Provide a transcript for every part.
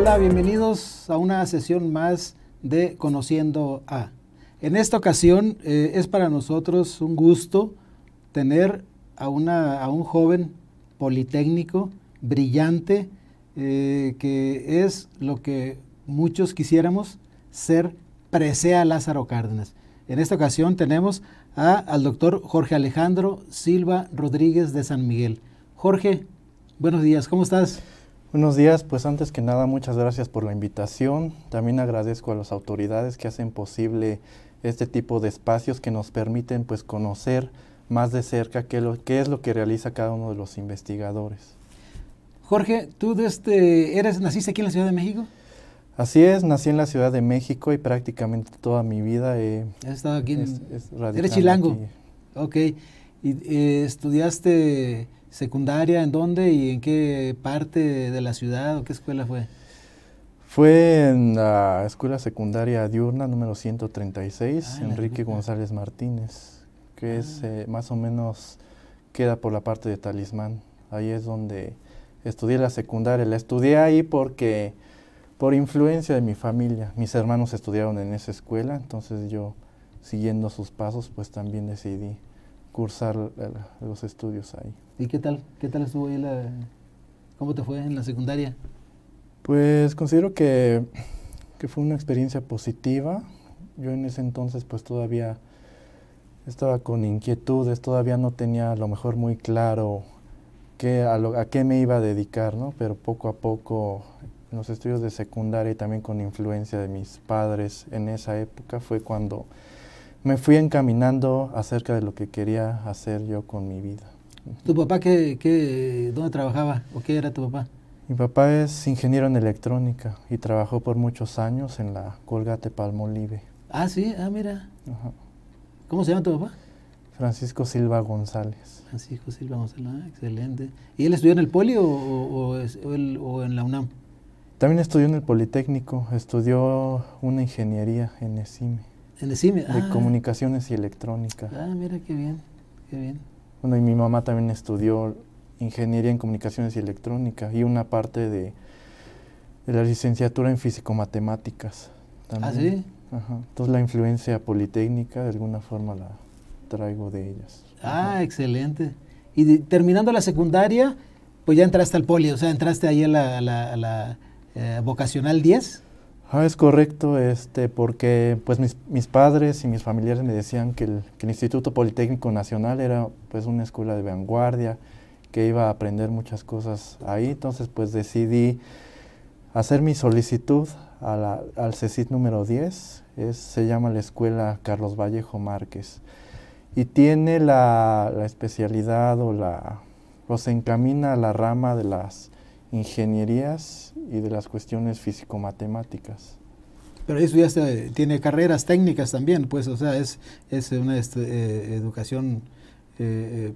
Hola, bienvenidos a una sesión más de Conociendo a. En esta ocasión es para nosotros un gusto tener a un joven politécnico, brillante, que es lo que muchos quisiéramos ser, presea Lázaro Cárdenas. En esta ocasión tenemos al doctor Jorge Alejandro Silva Rodríguez de San Miguel. Jorge, buenos días, ¿cómo estás? Buenos días, pues antes que nada muchas gracias por la invitación. También agradezco a las autoridades que hacen posible este tipo de espacios que nos permiten pues conocer más de cerca qué es lo que realiza cada uno de los investigadores. Jorge, ¿tú naciste aquí en la Ciudad de México? Así es, nací en la Ciudad de México y prácticamente toda mi vida ¿Has estado aquí? ¿Eres chilango? Aquí. Ok. ¿Y estudiaste secundaria en dónde y en qué parte de la ciudad o qué escuela fue? Fue en la escuela secundaria diurna número 136, Enrique González Martínez, que es más o menos queda por la parte de Talismán. Ahí es donde estudié la secundaria. La estudié ahí porque por influencia de mi familia. Mis hermanos estudiaron en esa escuela, entonces yo, siguiendo sus pasos, pues también decidí cursar los estudios ahí. ¿Y qué tal? ¿Qué tal estuvo ahí cómo te fue en la secundaria? Pues considero que fue una experiencia positiva. Yo en ese entonces pues todavía estaba con inquietudes, todavía no tenía a lo mejor muy claro a qué me iba a dedicar, ¿no? Pero poco a poco en los estudios de secundaria y también con influencia de mis padres en esa época fue cuando me fui encaminando acerca de lo que quería hacer yo con mi vida. ¿Tu papá dónde trabajaba o qué era tu papá? Mi papá es ingeniero en electrónica y trabajó por muchos años en la Colgate-Palmolive. Ah, sí, mira. Ajá. ¿Cómo se llama tu papá? Francisco Silva González. Francisco Silva González, excelente. ¿Y él estudió en el Poli o en la UNAM? También estudió en el Politécnico, estudió una ingeniería en ESIME. ¿En ESIME? De comunicaciones y electrónica. Ah, mira, qué bien, qué bien. Bueno, y mi mamá también estudió ingeniería en comunicaciones y electrónica y una parte de la licenciatura en físico-matemáticas. ¿Ah, sí? Ajá. Entonces la influencia politécnica de alguna forma la traigo de ellas. Ah, excelente. Y terminando la secundaria, pues ya entraste al Poli, o sea, entraste ahí a la vocacional 10. Es correcto, porque pues mis padres y mis familiares me decían que el Instituto Politécnico Nacional era pues una escuela de vanguardia, que iba a aprender muchas cosas ahí, entonces pues decidí hacer mi solicitud al CECIT número 10, se llama la Escuela Carlos Vallejo Márquez, y tiene la especialidad o se encamina a la rama de las ingenierías y de las cuestiones físico-matemáticas. Pero eso ya tiene carreras técnicas también, pues, o sea, es una educación,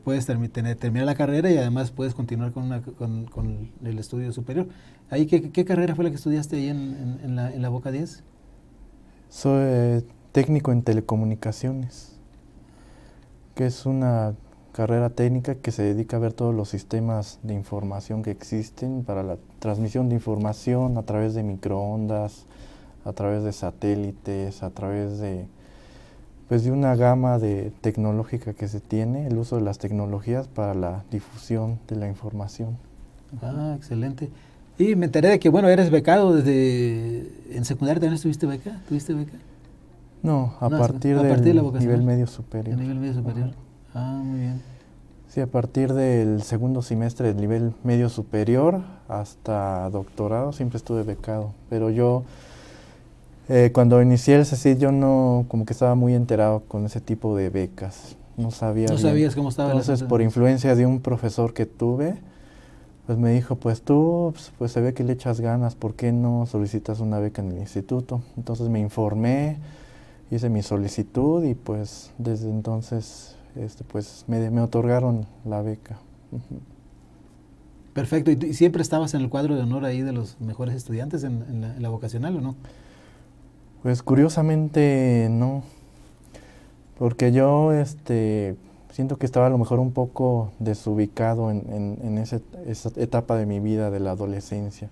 puedes terminar la carrera y además puedes continuar con el estudio superior. ¿Ahí qué carrera fue la que estudiaste ahí en la Boca 10? Soy técnico en telecomunicaciones, que es una carrera técnica que se dedica a ver todos los sistemas de información que existen para la transmisión de información a través de microondas, a través de satélites, a través de una gama tecnológica que se tiene, el uso de las tecnologías para la difusión de la información. Ah, excelente. Y me enteré de que, bueno, eres becado en secundaria. ¿También tuviste beca? No, a partir del nivel medio superior. El nivel medio superior. Ah, muy bien. Sí, a partir del segundo semestre del nivel medio superior hasta doctorado siempre estuve becado, pero yo cuando inicié el CECIT yo no, como que estaba muy enterado con ese tipo de becas, no sabía bien. Sabías cómo estaba. Entonces, por influencia de un profesor que tuve, pues me dijo, pues tú, pues se ve que le echas ganas, ¿por qué no solicitas una beca en el instituto? Entonces me informé, hice mi solicitud y pues desde entonces pues me otorgaron la beca. Perfecto. ¿Y siempre estabas en el cuadro de honor ahí de los mejores estudiantes en la vocacional o no? Pues curiosamente no, porque yo siento que estaba a lo mejor un poco desubicado en esa etapa de mi vida, de la adolescencia.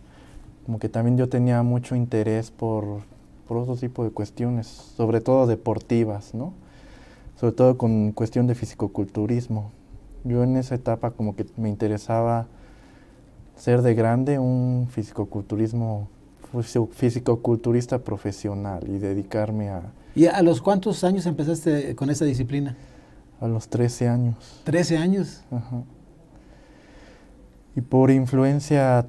como que también yo tenía mucho interés por otro tipo de cuestiones, sobre todo deportivas, ¿no? Sobre todo con cuestión de fisicoculturismo. Yo en esa etapa como que me interesaba ser de grande un fisicoculturista profesional y dedicarme ¿Y a los cuántos años empezaste con esa disciplina? a los 13 años. 13 años. Ajá. Y por influencia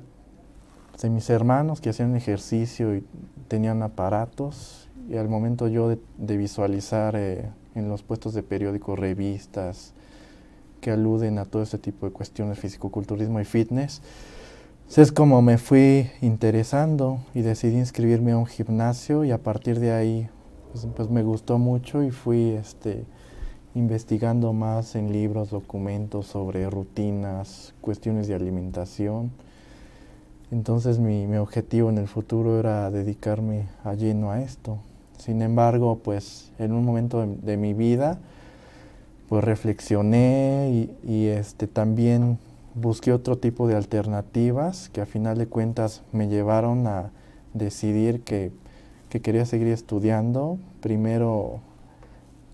de mis hermanos que hacían ejercicio y tenían aparatos, y al momento yo de visualizar en los puestos de periódicos, revistas que aluden a todo este tipo de cuestiones, fisicoculturismo y fitness, es como me fui interesando y decidí inscribirme a un gimnasio, y a partir de ahí pues me gustó mucho y fui investigando más en libros, documentos sobre rutinas, cuestiones de alimentación. Entonces mi objetivo en el futuro era dedicarme a lleno a esto. Sin embargo, pues en un momento de mi vida, pues reflexioné y también busqué otro tipo de alternativas que a final de cuentas me llevaron a decidir que quería seguir estudiando, primero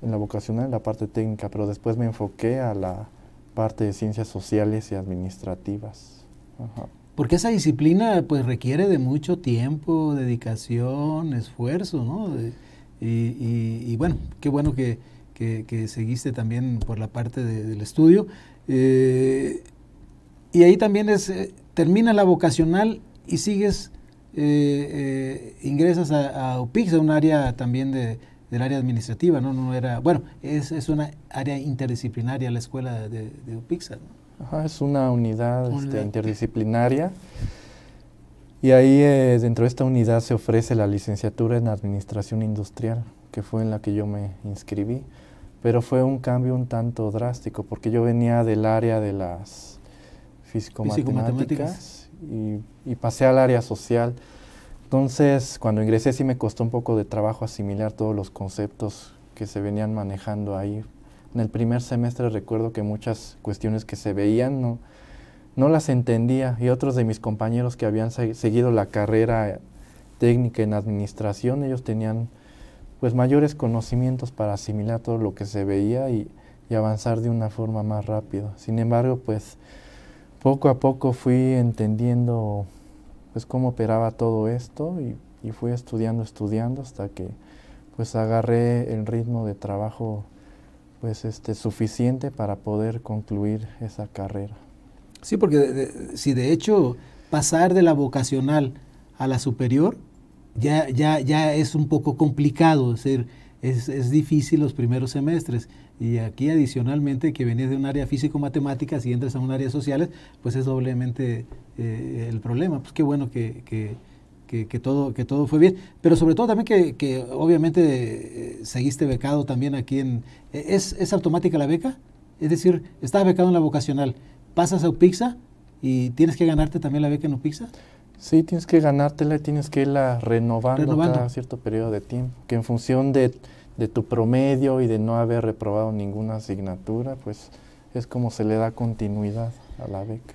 en la vocacional, en la parte técnica, pero después me enfoqué a la parte de ciencias sociales y administrativas. Ajá. Porque esa disciplina pues requiere de mucho tiempo, dedicación, esfuerzo, ¿no? Y bueno, qué bueno que seguiste también por la parte del estudio. Y ahí también termina la vocacional y sigues, ingresas a UPIXA, un área también del área administrativa, ¿no? No era, bueno, es una área interdisciplinaria la escuela de UPIXA, ¿no? Ajá, es una unidad interdisciplinaria, y ahí dentro de esta unidad se ofrece la licenciatura en Administración Industrial, que fue en la que yo me inscribí, pero fue un cambio un tanto drástico, porque yo venía del área de las físico-matemáticas y pasé al área social. Entonces, cuando ingresé sí me costó un poco de trabajo asimilar todos los conceptos que se venían manejando ahí. En el primer semestre recuerdo que muchas cuestiones que se veían no las entendía, y otros de mis compañeros que habían seguido la carrera técnica en administración, ellos tenían pues mayores conocimientos para asimilar todo lo que se veía y avanzar de una forma más rápida. Sin embargo, pues poco a poco fui entendiendo pues cómo operaba todo esto, y fui estudiando hasta que pues agarré el ritmo de trabajo pues suficiente para poder concluir esa carrera. Sí, porque si de hecho pasar de la vocacional a la superior ya es un poco complicado, es decir, es difícil los primeros semestres, y aquí adicionalmente que venís de un área físico-matemáticas y entras a un área sociales, pues es doblemente el problema. Pues qué bueno que todo fue bien, pero sobre todo también que obviamente seguiste becado también aquí ¿es automática la beca? Es decir, estás becado en la vocacional, pasas a UPIXA y tienes que ganarte también la beca en UPIXA. Sí, tienes que ganártela y tienes que irla renovando cada cierto periodo de tiempo, que en función de tu promedio y de no haber reprobado ninguna asignatura, pues es como se le da continuidad a la beca.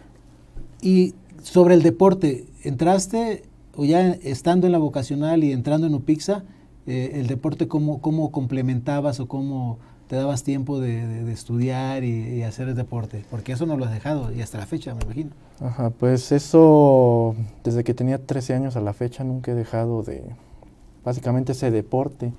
Y sobre el deporte, ¿entraste o ya estando en la vocacional y entrando en UPIXA, el deporte cómo complementabas o cómo te dabas tiempo de estudiar y hacer el deporte? Porque eso no lo has dejado y hasta la fecha, me imagino. Ajá, pues eso, desde que tenía 13 años a la fecha nunca he dejado básicamente ese deporte.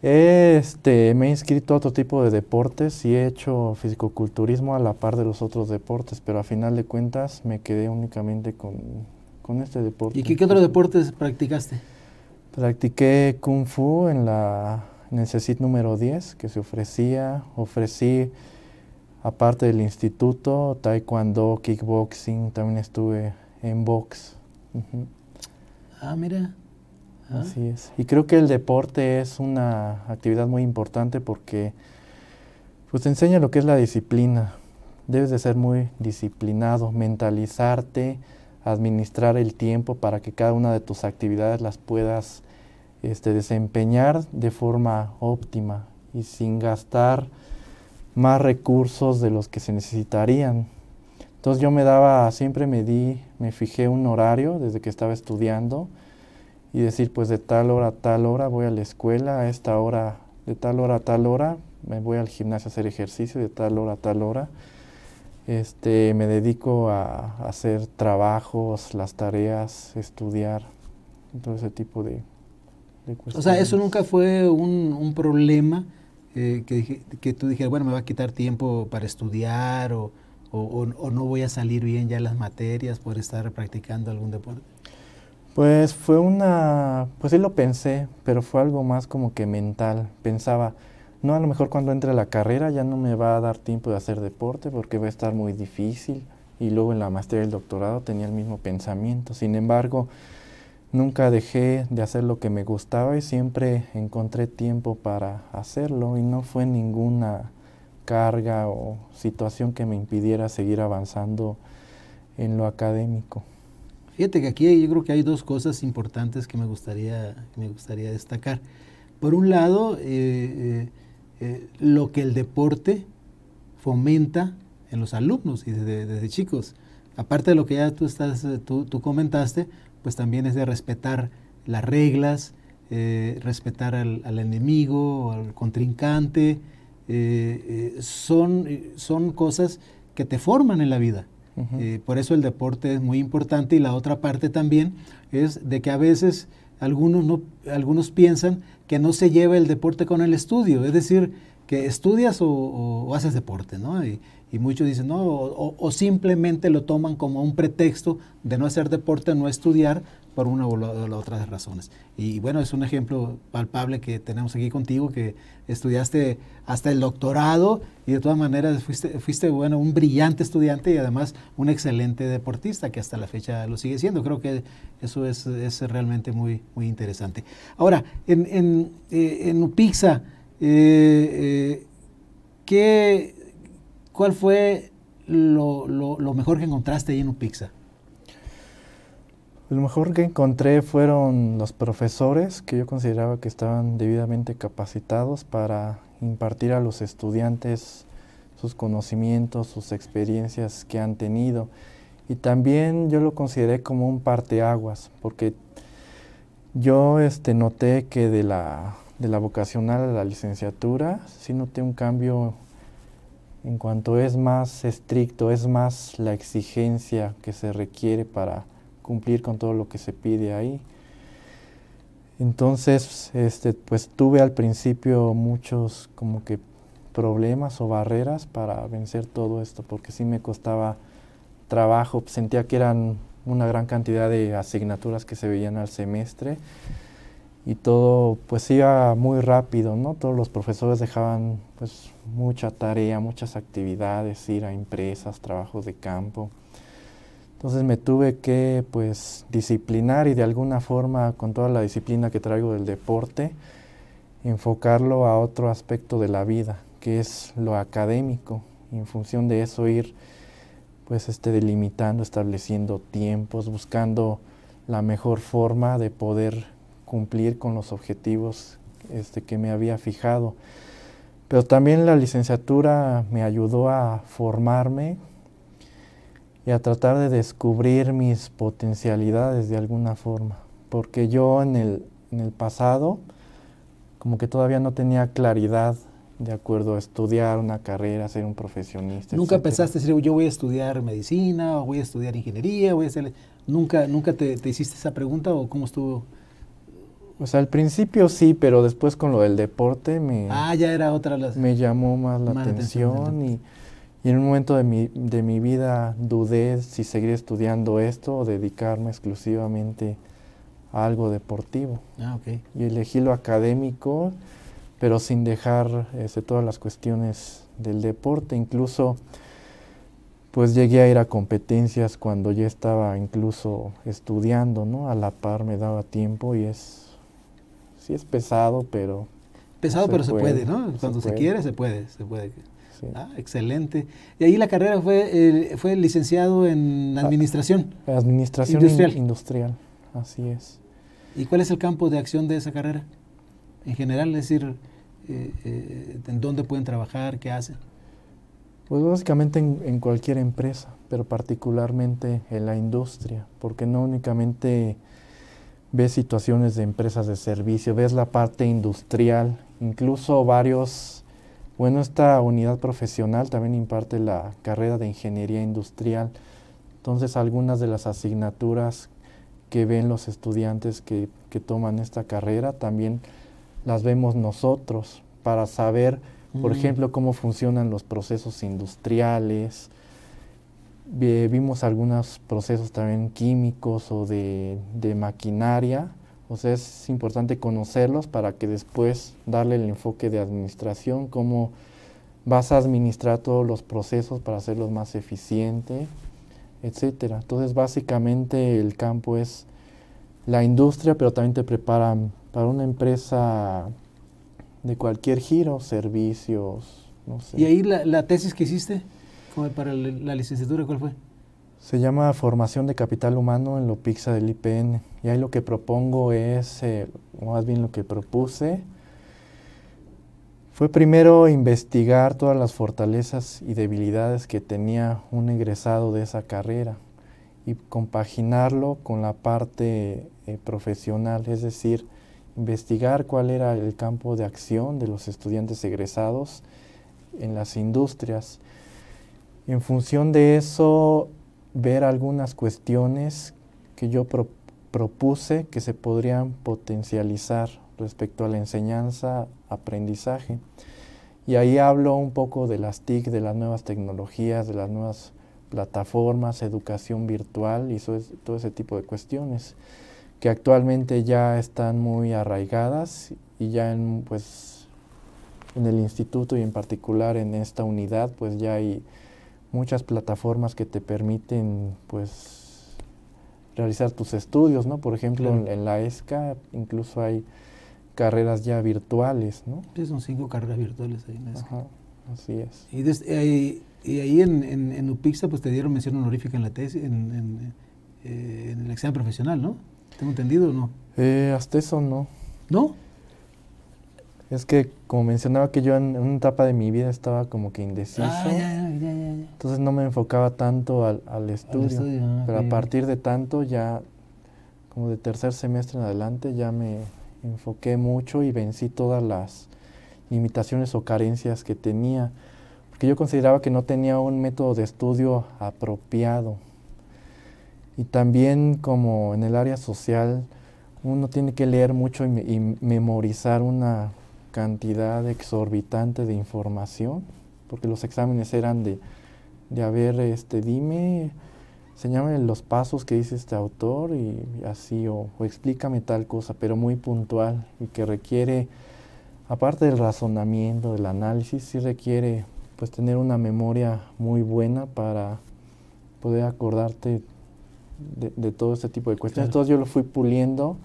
Me he inscrito a otro tipo de deportes y he hecho fisicoculturismo a la par de los otros deportes, pero a final de cuentas me quedé únicamente con este deporte. ¿Y qué otros deportes practicaste? Practiqué Kung Fu en el CECIT número 10 que se ofrecí aparte del instituto, taekwondo, kickboxing, también estuve en box. Ah, mira. Así es. Y creo que el deporte es una actividad muy importante porque pues te enseña lo que es la disciplina. Debes de ser muy disciplinado, mentalizarte, administrar el tiempo para que cada una de tus actividades las puedas desempeñar de forma óptima y sin gastar más recursos de los que se necesitarían. Entonces yo siempre me fijé un horario desde que estaba estudiando y decir, pues de tal hora a tal hora voy a la escuela, a esta hora, de tal hora a tal hora me voy al gimnasio a hacer ejercicio, de tal hora a tal hora me dedico a hacer trabajos, las tareas, estudiar, todo ese tipo de cuestiones. O sea, eso nunca fue un problema que tú dijeras, bueno, me va a quitar tiempo para estudiar o no voy a salir bien ya en las materias por estar practicando algún deporte. Pues pues sí lo pensé, pero fue algo más como que mental. Pensaba, no, a lo mejor cuando entre a la carrera ya no me va a dar tiempo de hacer deporte porque va a estar muy difícil. Y luego en la maestría y el doctorado tenía el mismo pensamiento. Sin embargo, nunca dejé de hacer lo que me gustaba y siempre encontré tiempo para hacerlo y no fue ninguna carga o situación que me impidiera seguir avanzando en lo académico. Fíjate que aquí yo creo que hay dos cosas importantes que me gustaría destacar. Por un lado, lo que el deporte fomenta en los alumnos y desde chicos. Aparte de lo que ya tú comentaste, pues también es de respetar las reglas, respetar al enemigo, al contrincante. Son cosas que te forman en la vida. Por eso el deporte es muy importante y la otra parte también es de que a veces algunos piensan que no se lleva el deporte con el estudio, es decir, que estudias o haces deporte, ¿no? Y muchos dicen, no, o simplemente lo toman como un pretexto de no hacer deporte, no estudiar, por una o la otra razones. Y bueno, es un ejemplo palpable que tenemos aquí contigo, que estudiaste hasta el doctorado y de todas maneras fuiste bueno, un brillante estudiante y además un excelente deportista que hasta la fecha lo sigue siendo. Creo que eso es realmente muy, muy interesante. Ahora, en UPIXA, ¿cuál fue lo mejor que encontraste ahí en UPIXA? Lo mejor que encontré fueron los profesores que yo consideraba que estaban debidamente capacitados para impartir a los estudiantes sus conocimientos, sus experiencias que han tenido. Y también yo lo consideré como un parteaguas, porque yo noté que de la vocacional a la licenciatura sí noté un cambio en cuanto es más estricto, es más la exigencia que se requiere para cumplir con todo lo que se pide ahí. Entonces, pues tuve al principio muchos como que problemas o barreras para vencer todo esto, porque sí me costaba trabajo, sentía que eran una gran cantidad de asignaturas que se veían al semestre y todo pues iba muy rápido, ¿no? Todos los profesores dejaban pues mucha tarea, muchas actividades, ir a empresas, trabajos de campo. Entonces me tuve que pues disciplinar y de alguna forma con toda la disciplina que traigo del deporte, enfocarlo a otro aspecto de la vida, que es lo académico, y en función de eso ir pues delimitando, estableciendo tiempos, buscando la mejor forma de poder cumplir con los objetivos que me había fijado. Pero también la licenciatura me ayudó a formarme y a tratar de descubrir mis potencialidades de alguna forma, porque yo en el pasado como que todavía no tenía claridad de acuerdo a estudiar una carrera, ser un profesionista. ¿Nunca etcétera. pensaste decir, yo voy a estudiar medicina o voy a estudiar ingeniería? ¿Nunca te hiciste esa pregunta o cómo estuvo? Pues al principio sí, pero después con lo del deporte ya era otra me llamó más la atención y en un momento de mi vida dudé si seguir estudiando esto o dedicarme exclusivamente a algo deportivo. Okay. Y elegí lo académico, pero sin dejar todas las cuestiones del deporte. Incluso pues llegué a ir a competencias cuando ya estaba incluso estudiando, ¿no? A la par me daba tiempo y sí es pesado, pero... Pesado, pero se puede, ¿no? Cuando se quiere, se puede. Sí. Excelente. Y ahí la carrera fue licenciado en Administración. Administración Industrial, así es. ¿Y cuál es el campo de acción de esa carrera? En general, es decir, ¿en dónde pueden trabajar? ¿Qué hacen? Pues básicamente en cualquier empresa, pero particularmente en la industria, porque no únicamente ves situaciones de empresas de servicio, ves la parte industrial, incluso esta unidad profesional también imparte la carrera de ingeniería industrial. Entonces, algunas de las asignaturas que ven los estudiantes que toman esta carrera también las vemos nosotros para saber, por ejemplo, cómo funcionan los procesos industriales. Vimos algunos procesos también químicos o de maquinaria. O sea, es importante conocerlos para que después darle el enfoque de administración, cómo vas a administrar todos los procesos para hacerlos más eficientes, etcétera. Entonces, básicamente el campo es la industria, pero también te preparan para una empresa de cualquier giro, servicios, no sé. ¿Y ahí la tesis que hiciste como para la licenciatura, cuál fue? Se llama Formación de Capital Humano en LOPICSA del IPN. Y ahí lo que propongo es, más bien lo que propuse, fue primero investigar todas las fortalezas y debilidades que tenía un egresado de esa carrera y compaginarlo con la parte profesional, es decir, investigar cuál era el campo de acción de los estudiantes egresados en las industrias. Y en función de eso, ver algunas cuestiones que yo propuse que se podrían potencializar respecto a la enseñanza, aprendizaje. Y ahí hablo un poco de las TIC, de las nuevas tecnologías, de las nuevas plataformas, educación virtual y todo ese tipo de cuestiones que actualmente ya están muy arraigadas y ya en el instituto y en particular en esta unidad pues ya hay muchas plataformas que te permiten pues realizar tus estudios, ¿no? Por ejemplo, claro, en la ESCA incluso hay carreras ya virtuales, ¿no? Sí, son 5 carreras virtuales ahí en la ESCA. Ajá, así es. Y ahí en UPICSA pues te dieron mención honorífica en la tesis, en el examen profesional, ¿no? ¿Tengo entendido o no? Hasta eso no. ¿No? Es que, como mencionaba, que yo en una etapa de mi vida estaba como que indeciso. Ya. Entonces no me enfocaba tanto al estudio. Pero a partir de tanto, ya como de tercer semestre en adelante, ya me enfoqué mucho y vencí todas las limitaciones o carencias que tenía. Porque yo consideraba que no tenía un método de estudio apropiado. Y también como en el área social, uno tiene que leer mucho y memorizar una cantidad exorbitante de información, porque los exámenes eran de a ver, dime, enséñame los pasos que dice este autor y así, o explícame tal cosa, pero muy puntual y que requiere, aparte del razonamiento, del análisis, sí requiere pues tener una memoria muy buena para poder acordarte de todo este tipo de cuestiones. Claro. Entonces yo lo fui puliendo,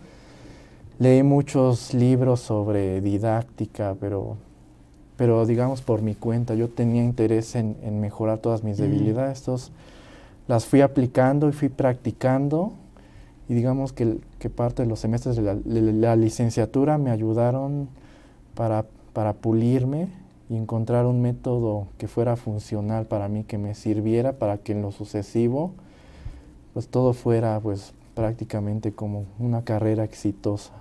leí muchos libros sobre didáctica, pero digamos por mi cuenta, yo tenía interés en mejorar todas mis debilidades, entonces las fui aplicando y fui practicando, y digamos que parte de los semestres de la licenciatura me ayudaron para pulirme y encontrar un método que fuera funcional para mí, que me sirviera para que en lo sucesivo pues todo fuera pues prácticamente como una carrera exitosa,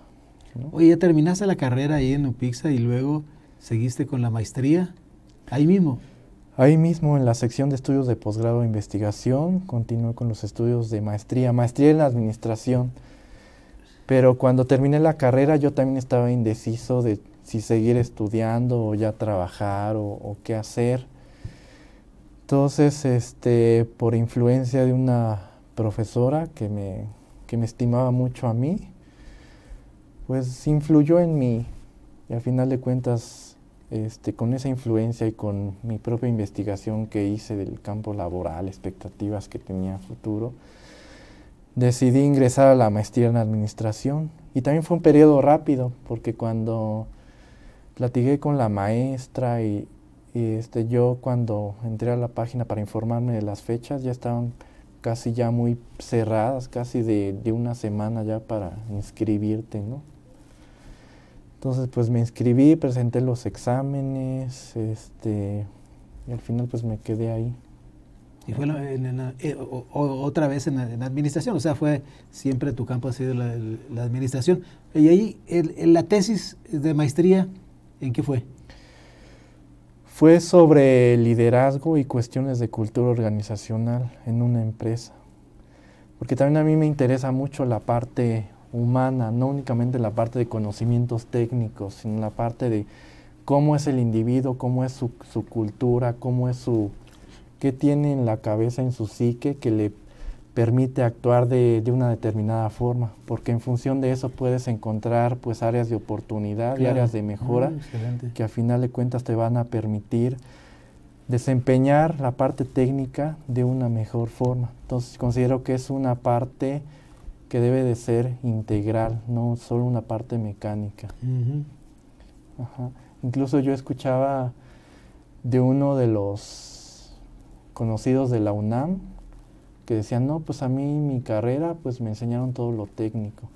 ¿no? Oye, ¿ya terminaste la carrera ahí en UPICSA y luego seguiste con la maestría? ¿Ahí mismo? Ahí mismo en la sección de estudios de posgrado e investigación continué con los estudios de maestría en la administración, pero cuando terminé la carrera yo también estaba indeciso de si seguir estudiando o ya trabajar o qué hacer. Entonces, por influencia de una profesora que me estimaba mucho a mí, pues influyó en mí, y al final de cuentas, con esa influencia y con mi propia investigación que hice del campo laboral, expectativas que tenía a futuro, decidí ingresar a la maestría en administración. Y también fue un periodo rápido, porque cuando platiqué con la maestra y yo cuando entré a la página para informarme de las fechas, ya estaban casi ya muy cerradas, casi de una semana ya para inscribirte, ¿no? Entonces pues me inscribí, presenté los exámenes, y al final pues me quedé ahí. Y fue otra vez en la administración, o sea, fue siempre tu campo ha sido la administración. Y ahí, la tesis de maestría, ¿en qué fue? Fue sobre liderazgo y cuestiones de cultura organizacional en una empresa. Porque también a mí me interesa mucho la parte humana, no únicamente la parte de conocimientos técnicos, sino la parte de cómo es el individuo, cómo es su cultura, qué tiene en la cabeza, en su psique, que le permite actuar de una determinada forma, porque en función de eso puedes encontrar pues áreas de oportunidad y áreas de mejora que a final de cuentas te van a permitir desempeñar la parte técnica de una mejor forma. Entonces considero que es una parte que debe de ser integral, no solo una parte mecánica. Ajá. Incluso yo escuchaba de uno de los conocidos de la UNAM, que decían, no, pues a mí mi carrera, pues me enseñaron todo lo técnico,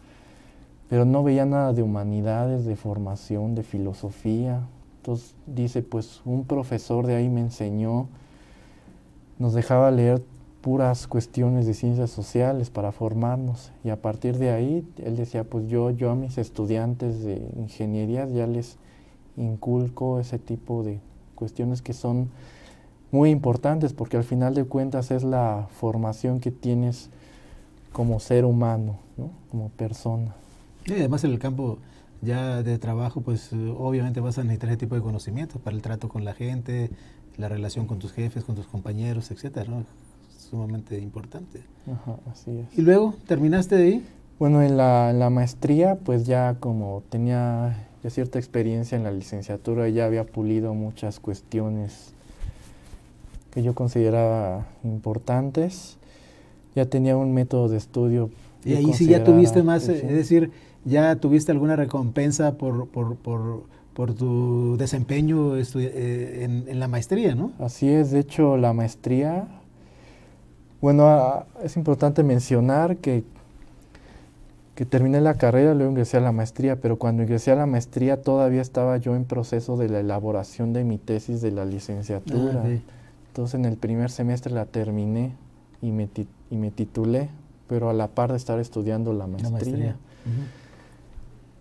pero no veía nada de humanidades, de formación, de filosofía. Entonces dice, pues un profesor de ahí me enseñó, nos dejaba leer puras cuestiones de ciencias sociales para formarnos, y a partir de ahí, él decía, pues yo a mis estudiantes de ingenierías ya les inculco ese tipo de cuestiones que son muy importantes, porque al final de cuentas es la formación que tienes como ser humano, ¿no? Como persona. Y además en el campo ya de trabajo, pues obviamente vas a necesitar ese tipo de conocimientos para el trato con la gente, la relación con tus jefes, con tus compañeros, etcétera, ¿no? Sumamente importante. Ajá, así es. ¿Y luego terminaste de ahí? Bueno, en la maestría, pues ya como tenía ya cierta experiencia en la licenciatura, ya había pulido muchas cuestiones que yo consideraba importantes. Ya tenía un método de estudio. Y ahí sí ya tuviste más, es decir, ya tuviste alguna recompensa por tu desempeño en la maestría, ¿no? Así es, de hecho la maestría, bueno, es importante mencionar que terminé la carrera, luego ingresé a la maestría, pero cuando ingresé a la maestría todavía estaba yo en proceso de la elaboración de mi tesis de la licenciatura. Okay. Entonces en el primer semestre la terminé y me titulé, pero a la par de estar estudiando la maestría.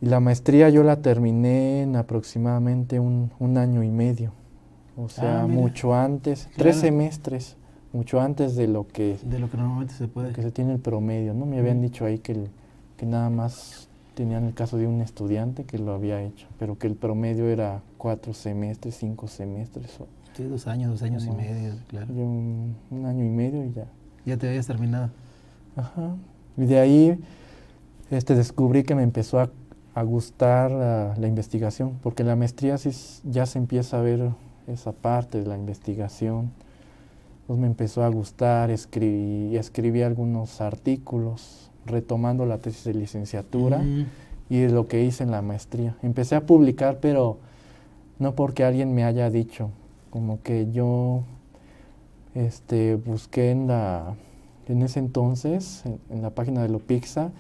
Y la maestría yo la terminé en aproximadamente un año y medio, o sea, mucho antes, claro. 3 semestres, mucho antes de lo que normalmente se puede. Que se tiene el promedio, ¿no? Me habían dicho ahí que nada más tenían el caso de un estudiante que lo había hecho, pero que el promedio era 4 semestres, 5 semestres. Sí, 2 años y medio, claro. Yo un año y medio y ya. Ya te habías terminado. Ajá. Y de ahí descubrí que me empezó a gustar la investigación, porque en la maestría sí ya se empieza a ver esa parte de la investigación. Entonces me empezó a gustar, escribí algunos artículos, retomando la tesis de licenciatura y lo que hice en la maestría. Empecé a publicar, pero no porque alguien me haya dicho, como que yo busqué en ese entonces, en la página de Lopixa,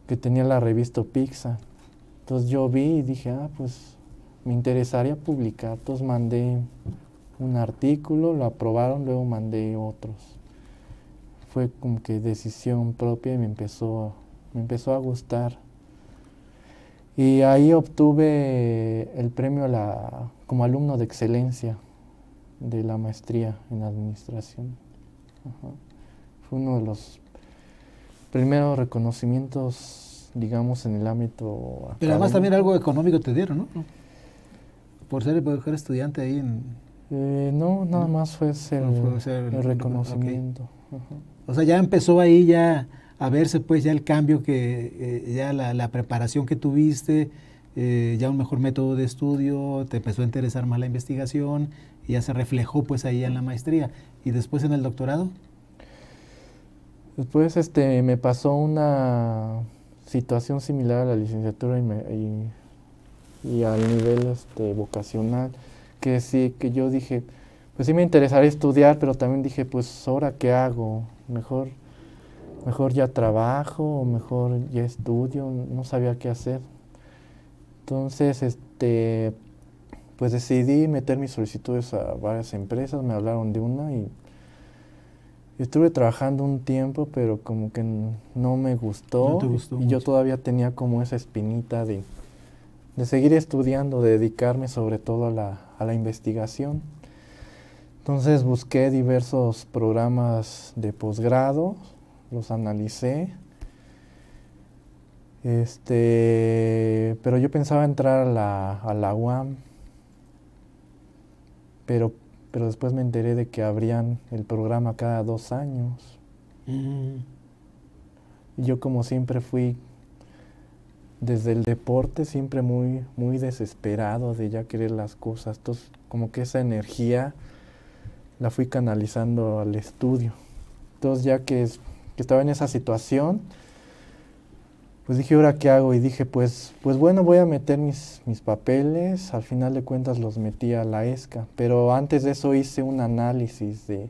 que tenía la revista Opixa. Entonces yo vi y dije, pues me interesaría publicar. Entonces mandé un artículo, lo aprobaron, luego mandé otros. Fue como que decisión propia y me empezó a gustar. Y ahí obtuve el premio como alumno de excelencia de la maestría en administración. Ajá. Fue uno de los primeros reconocimientos, digamos, en el ámbito académico. Pero además también algo económico te dieron, ¿no? Por ser estudiante ahí en... no, nada más fue el reconocimiento. Okay. O sea, ya empezó ahí ya a verse pues ya el cambio ya la preparación que tuviste, ya un mejor método de estudio, te empezó a interesar más la investigación y ya se reflejó pues ahí en la maestría. ¿Y después en el doctorado? Después me pasó una situación similar a la licenciatura y al nivel vocacional, que sí, que yo dije, pues sí me interesaría estudiar, pero también dije, pues ahora qué hago, mejor ya trabajo, o mejor ya estudio, no sabía qué hacer. Entonces, pues decidí meter mis solicitudes a varias empresas, me hablaron de una y Estuve trabajando un tiempo, pero como que no me gustó. No te gustó y yo mucho. todavía tenía como esa espinita de seguir estudiando, de dedicarme sobre todo a la investigación. Entonces busqué diversos programas de posgrado, los analicé. Pero yo pensaba entrar a la UAM, pero después me enteré de que abrían el programa cada 2 años. Y yo como siempre fui, desde el deporte, siempre muy, muy desesperado de ya querer las cosas. Entonces como que esa energía la fui canalizando al estudio. Entonces ya que estaba en esa situación, pues dije, ¿ahora qué hago? Y dije, pues bueno, voy a meter mis papeles. Al final de cuentas los metí a la ESCA. Pero antes de eso hice un análisis de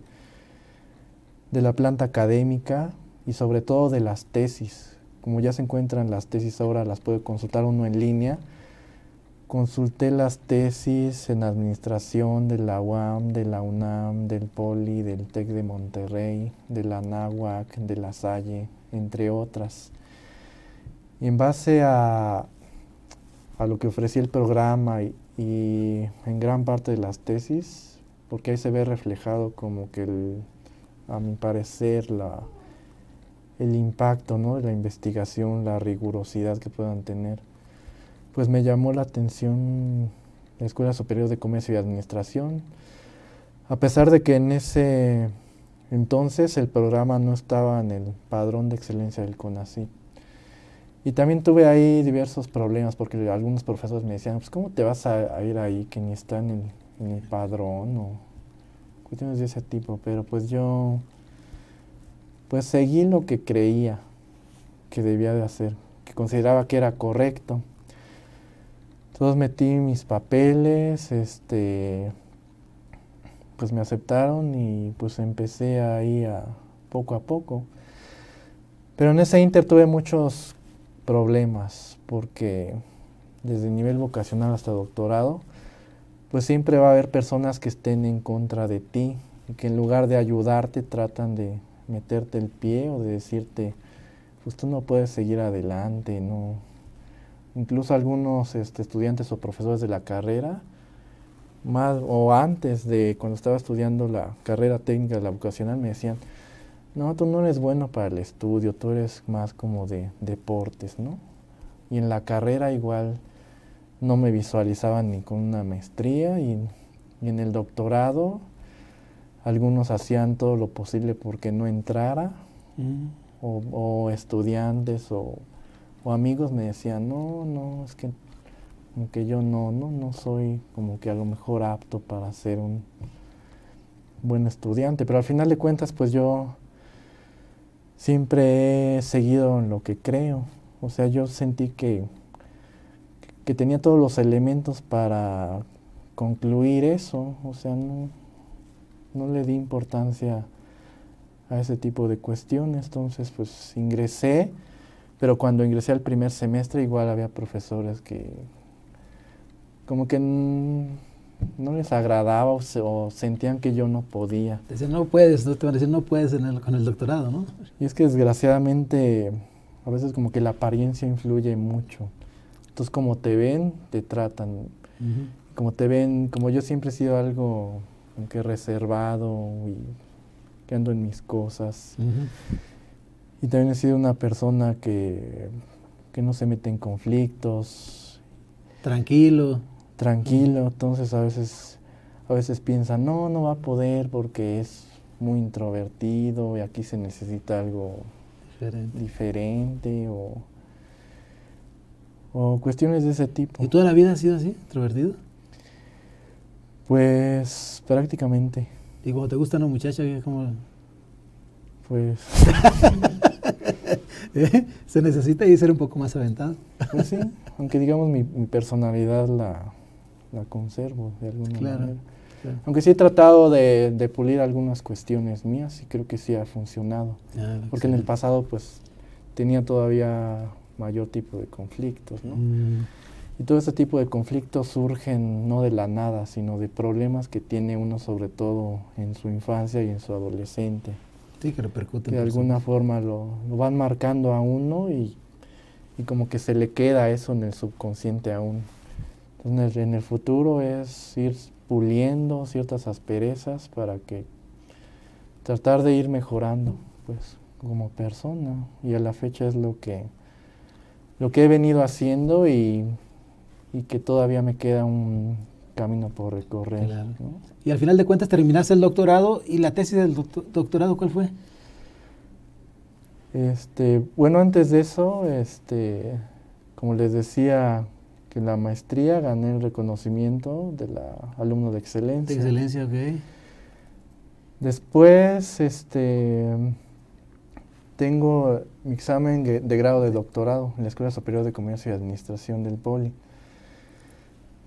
la planta académica y sobre todo de las tesis. Como ya se encuentran las tesis ahora, las puede consultar uno en línea. Consulté las tesis en administración de la UAM, de la UNAM, del POLI, del TEC de Monterrey, de la ANAHUAC, de la Salle, entre otras. Y en base a lo que ofrecía el programa y en gran parte de las tesis, porque ahí se ve reflejado como que a mi parecer el impacto, ¿no?, de la investigación, la rigurosidad que puedan tener, pues me llamó la atención la Escuela Superior de Comercio y Administración, a pesar de que en ese entonces el programa no estaba en el padrón de excelencia del CONACYT. Y también tuve ahí diversos problemas, porque algunos profesores me decían, pues ¿cómo te vas a ir ahí que ni está en el padrón? O cuestiones de ese tipo. Pero pues yo pues seguí lo que creía que debía de hacer, que consideraba que era correcto. Entonces metí mis papeles, pues me aceptaron y pues empecé ahí poco a poco. Pero en ese inter tuve muchos problemas, porque desde nivel vocacional hasta doctorado, pues siempre va a haber personas que estén en contra de ti y que en lugar de ayudarte tratan de meterte el pie o de decirte, pues tú no puedes seguir adelante, no. Incluso algunos estudiantes o profesores de la carrera, más o antes de cuando estaba estudiando la carrera técnica de la vocacional, me decían, no, tú no eres bueno para el estudio, tú eres más como de deportes, ¿no? Y en la carrera igual no me visualizaban ni con una maestría y en el doctorado algunos hacían todo lo posible porque no entrara, o estudiantes o amigos me decían, no, es que como que yo no soy como que a lo mejor apto para ser un buen estudiante, pero al final de cuentas pues yo siempre he seguido en lo que creo. O sea, yo sentí que tenía todos los elementos para concluir eso. O sea, no le di importancia a ese tipo de cuestiones. Entonces, pues ingresé, pero cuando ingresé al primer semestre igual había profesores que como que no les agradaba o sentían que yo no podía. Decían, no puedes, no te van a decir, no puedes con el doctorado, ¿no? Y es que desgraciadamente a veces como que la apariencia influye mucho. Entonces como te ven, te tratan. Como te ven, como yo siempre he sido algo como que reservado y que ando en mis cosas. Y también he sido una persona que no se mete en conflictos. Tranquilo. Entonces a veces piensan, no va a poder porque es muy introvertido y aquí se necesita algo diferente o cuestiones de ese tipo. ¿Y toda la vida has sido así, introvertido? Pues prácticamente. ¿Y cuando te gusta una muchacha, cómo? Pues se necesita ahí ser un poco más aventado. Pues sí, aunque digamos mi personalidad la conservo de alguna manera. Claro. Aunque sí he tratado de pulir algunas cuestiones mías y creo que sí ha funcionado. Porque en el pasado pues tenía todavía mayor tipo de conflictos, ¿no? Y todo ese tipo de conflictos surgen no de la nada, sino de problemas que tiene uno sobre todo en su infancia y en su adolescente. Sí, que repercuten. Que de alguna forma lo van marcando a uno y como que se le queda eso en el subconsciente a uno. Entonces en el futuro es ir puliendo ciertas asperezas para que tratar de ir mejorando, pues, como persona. Y a la fecha es lo que he venido haciendo y que todavía me queda un camino por recorrer. Claro. ¿No? Y al final de cuentas terminaste el doctorado, y la tesis del doctorado, ¿cuál fue? Bueno, antes de eso, como les decía, que en la maestría gané el reconocimiento de la alumno de excelencia. De excelencia, ok. Después, tengo mi examen de grado de doctorado en la Escuela Superior de Comercio y Administración del Poli.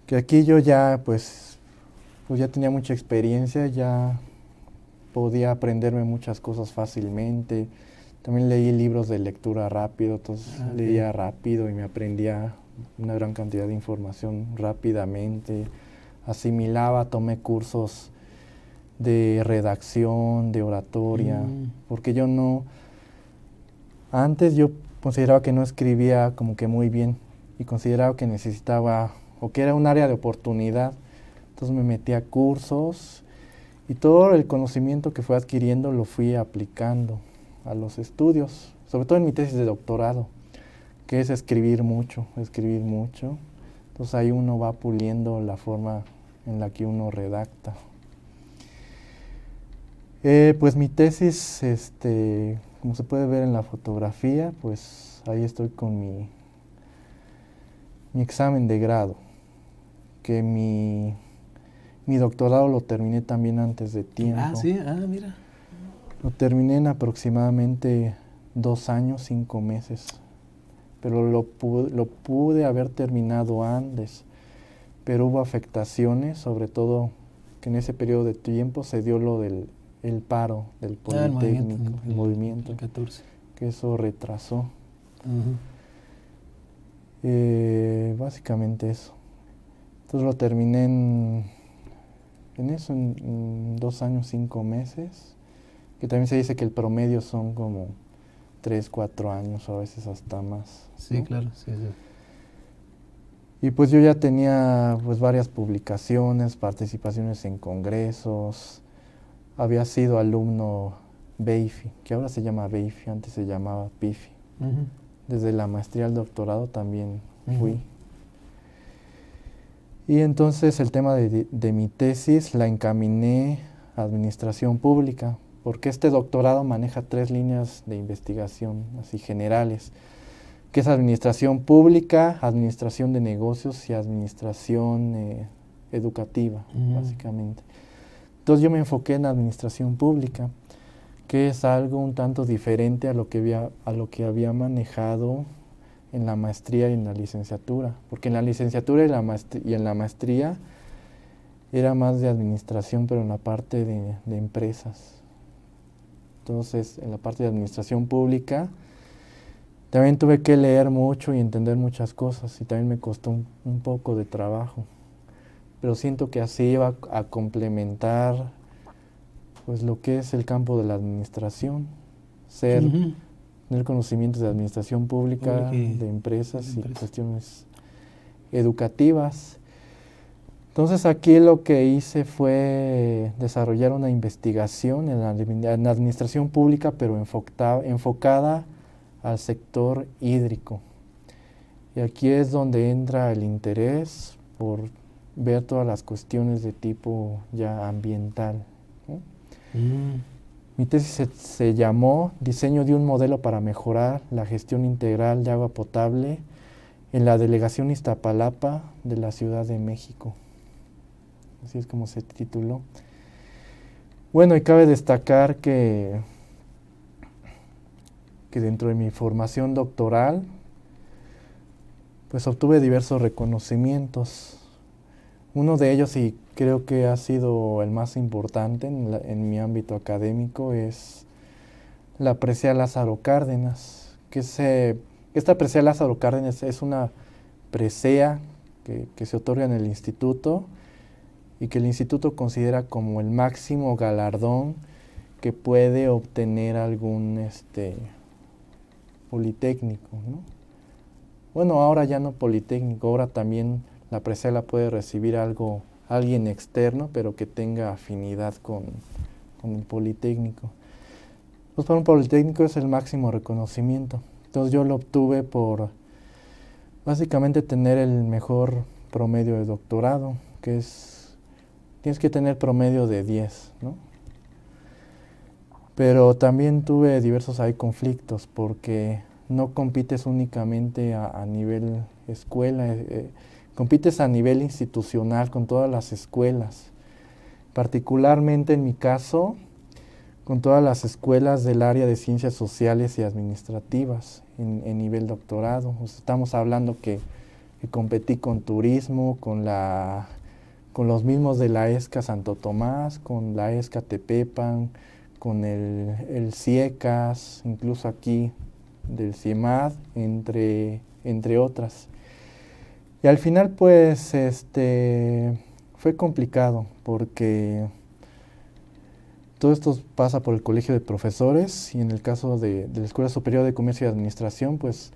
Que aquí yo ya, pues ya tenía mucha experiencia, ya podía aprenderme muchas cosas fácilmente. También leí libros de lectura rápido, entonces leía rápido y me aprendía una gran cantidad de información rápidamente. Asimilaba, tomé cursos de redacción, de oratoria, porque yo no... Antes yo consideraba que no escribía como que muy bien y consideraba que necesitaba, o que era un área de oportunidad. Entonces me metí a cursos y todo el conocimiento que fui adquiriendo lo fui aplicando a los estudios, sobre todo en mi tesis de doctorado, que es escribir mucho. Entonces ahí uno va puliendo la forma en la que uno redacta. Pues mi tesis, como se puede ver en la fotografía, pues ahí estoy con mi examen de grado, que mi doctorado lo terminé también antes de tiempo. Ah, sí, mira. Lo terminé en aproximadamente 2 años, 5 meses, pero lo pude haber terminado antes, pero hubo afectaciones, sobre todo que en ese periodo de tiempo se dio lo del paro del Politécnico, el movimiento, el 14. Que eso retrasó. Básicamente eso. Entonces lo terminé en 2 años, 5 meses, que también se dice que el promedio son como 3, 4 años, o a veces hasta más. Sí, ¿no? claro, sí. Y pues yo ya tenía pues varias publicaciones, participaciones en congresos. Había sido alumno BEIFI, que ahora se llama BEIFI, antes se llamaba PIFI. Desde la maestría al doctorado también fui. Y entonces el tema de mi tesis la encaminé a Administración Pública, porque este doctorado maneja 3 líneas de investigación así generales, que es Administración Pública, Administración de Negocios y Administración Educativa, básicamente. Entonces yo me enfoqué en Administración Pública, que es algo un tanto diferente a lo que había manejado en la maestría y en la licenciatura, porque en la licenciatura y en la maestría era más de administración, pero en la parte de empresas. Entonces, en la parte de administración pública, también tuve que leer mucho y entender muchas cosas, y también me costó un poco de trabajo. Pero siento que así iba a complementar pues lo que es el campo de la administración, tener conocimientos de administración pública, de empresas y cuestiones educativas. Entonces aquí lo que hice fue desarrollar una investigación en la administración pública, pero enfocada al sector hídrico. Y aquí es donde entra el interés por ver todas las cuestiones de tipo ya ambiental, ¿no? Mi tesis se llamó Diseño de un modelo para mejorar la gestión integral de agua potable en la delegación Iztapalapa de la Ciudad de México. Así es como se tituló. Bueno, y cabe destacar que dentro de mi formación doctoral, pues obtuve diversos reconocimientos. Uno de ellos, y creo que ha sido el más importante en mi ámbito académico, es la presea Lázaro Cárdenas. Esta presea Lázaro Cárdenas es una presea que se otorga en el instituto y que el instituto considera como el máximo galardón que puede obtener algún politécnico, ¿no? Bueno, ahora ya no politécnico, ahora también la presea la puede recibir alguien externo, pero que tenga afinidad con el politécnico. Pues para un politécnico es el máximo reconocimiento. Entonces yo lo obtuve por básicamente tener el mejor promedio de doctorado, que es, tienes que tener promedio de 10, ¿no? Pero también tuve diversos conflictos, porque no compites únicamente a nivel escuela, compites a nivel institucional con todas las escuelas, particularmente en mi caso, con todas las escuelas del área de ciencias sociales y administrativas en nivel doctorado. O sea, estamos hablando que competí con turismo, con los mismos de la ESCA Santo Tomás, con la ESCA Tepepan, con el CIECAS, incluso aquí del CIEMAD, entre otras. Y al final pues fue complicado, porque todo esto pasa por el colegio de profesores, y en el caso de la Escuela Superior de Comercio y Administración, pues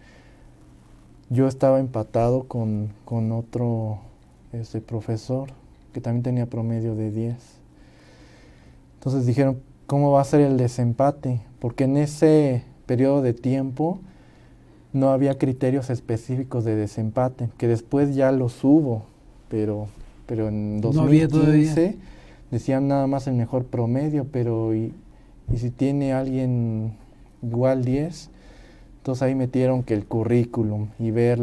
yo estaba empatado con otro profesor que también tenía promedio de 10. Entonces dijeron, ¿cómo va a ser el desempate? Porque en ese periodo de tiempo no había criterios específicos de desempate, que después ya los hubo, pero en 2015 decían nada más el mejor promedio, pero y si tiene alguien igual 10, entonces ahí metieron que el currículum y ver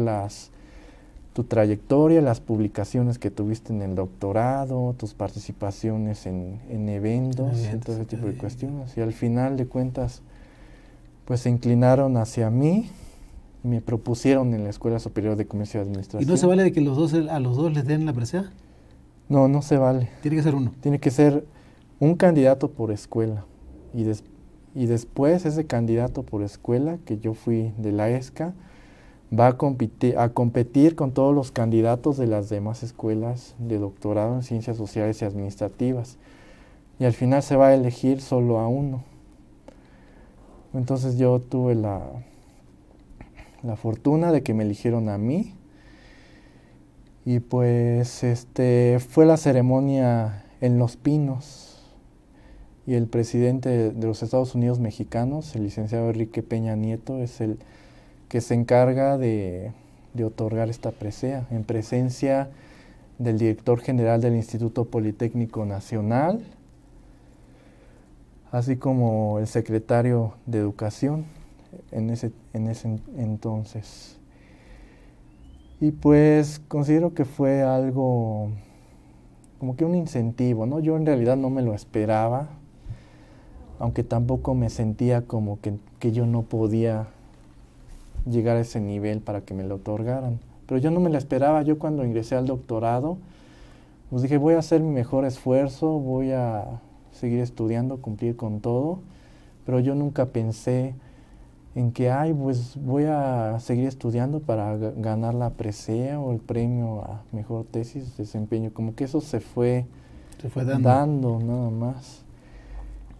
tu trayectoria, las publicaciones que tuviste en el doctorado, tus participaciones en eventos, y todo ese tipo de cuestiones. Y al final de cuentas, pues se inclinaron hacia mí y me propusieron en la Escuela Superior de Comercio y Administración. ¿Y no se vale de que a los dos les den la presea? No, no se vale. Tiene que ser uno. Tiene que ser un candidato por escuela. Y después ese candidato por escuela, que yo fui de la ESCA, va a competir con todos los candidatos de las demás escuelas de doctorado en ciencias sociales y administrativas. Y al final se va a elegir solo a uno. Entonces yo tuve la fortuna de que me eligieron a mí. Y pues fue la ceremonia en Los Pinos. Y el presidente de los Estados Unidos mexicanos, el licenciado Enrique Peña Nieto, es el que se encarga de otorgar esta presea, en presencia del director general del Instituto Politécnico Nacional, así como el secretario de Educación en ese entonces. Y pues considero que fue algo como que un incentivo, ¿no? Yo en realidad no me lo esperaba, aunque tampoco me sentía como que yo no podía llegar a ese nivel para que me lo otorgaran. Pero yo no me lo esperaba. Yo cuando ingresé al doctorado, pues dije, voy a hacer mi mejor esfuerzo, voy a seguir estudiando, cumplir con todo, pero yo nunca pensé en que, pues voy a seguir estudiando para ganar la presea o el premio a mejor tesis de desempeño. Como que eso se fue dando nada más.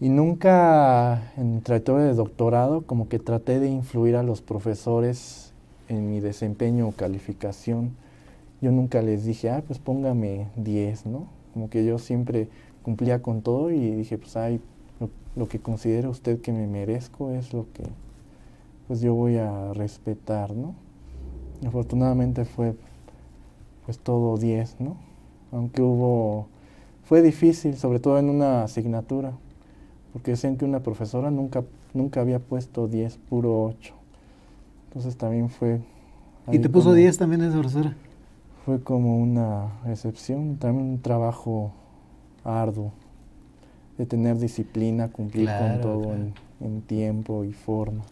Y nunca en mi trayectoria de doctorado como que traté de influir a los profesores en mi desempeño o calificación. Yo nunca les dije, pues póngame 10, ¿no? Como que yo siempre cumplía con todo y dije, pues lo que considere usted que me merezco es lo que pues yo voy a respetar, ¿no? Afortunadamente fue pues todo 10, ¿no? Aunque fue difícil, sobre todo en una asignatura, porque decían que una profesora nunca había puesto 10, puro 8. Entonces también fue... ¿Y te puso 10 también esa profesora? Fue como una excepción, también un trabajo arduo, de tener disciplina, cumplir con todo en tiempo y forma.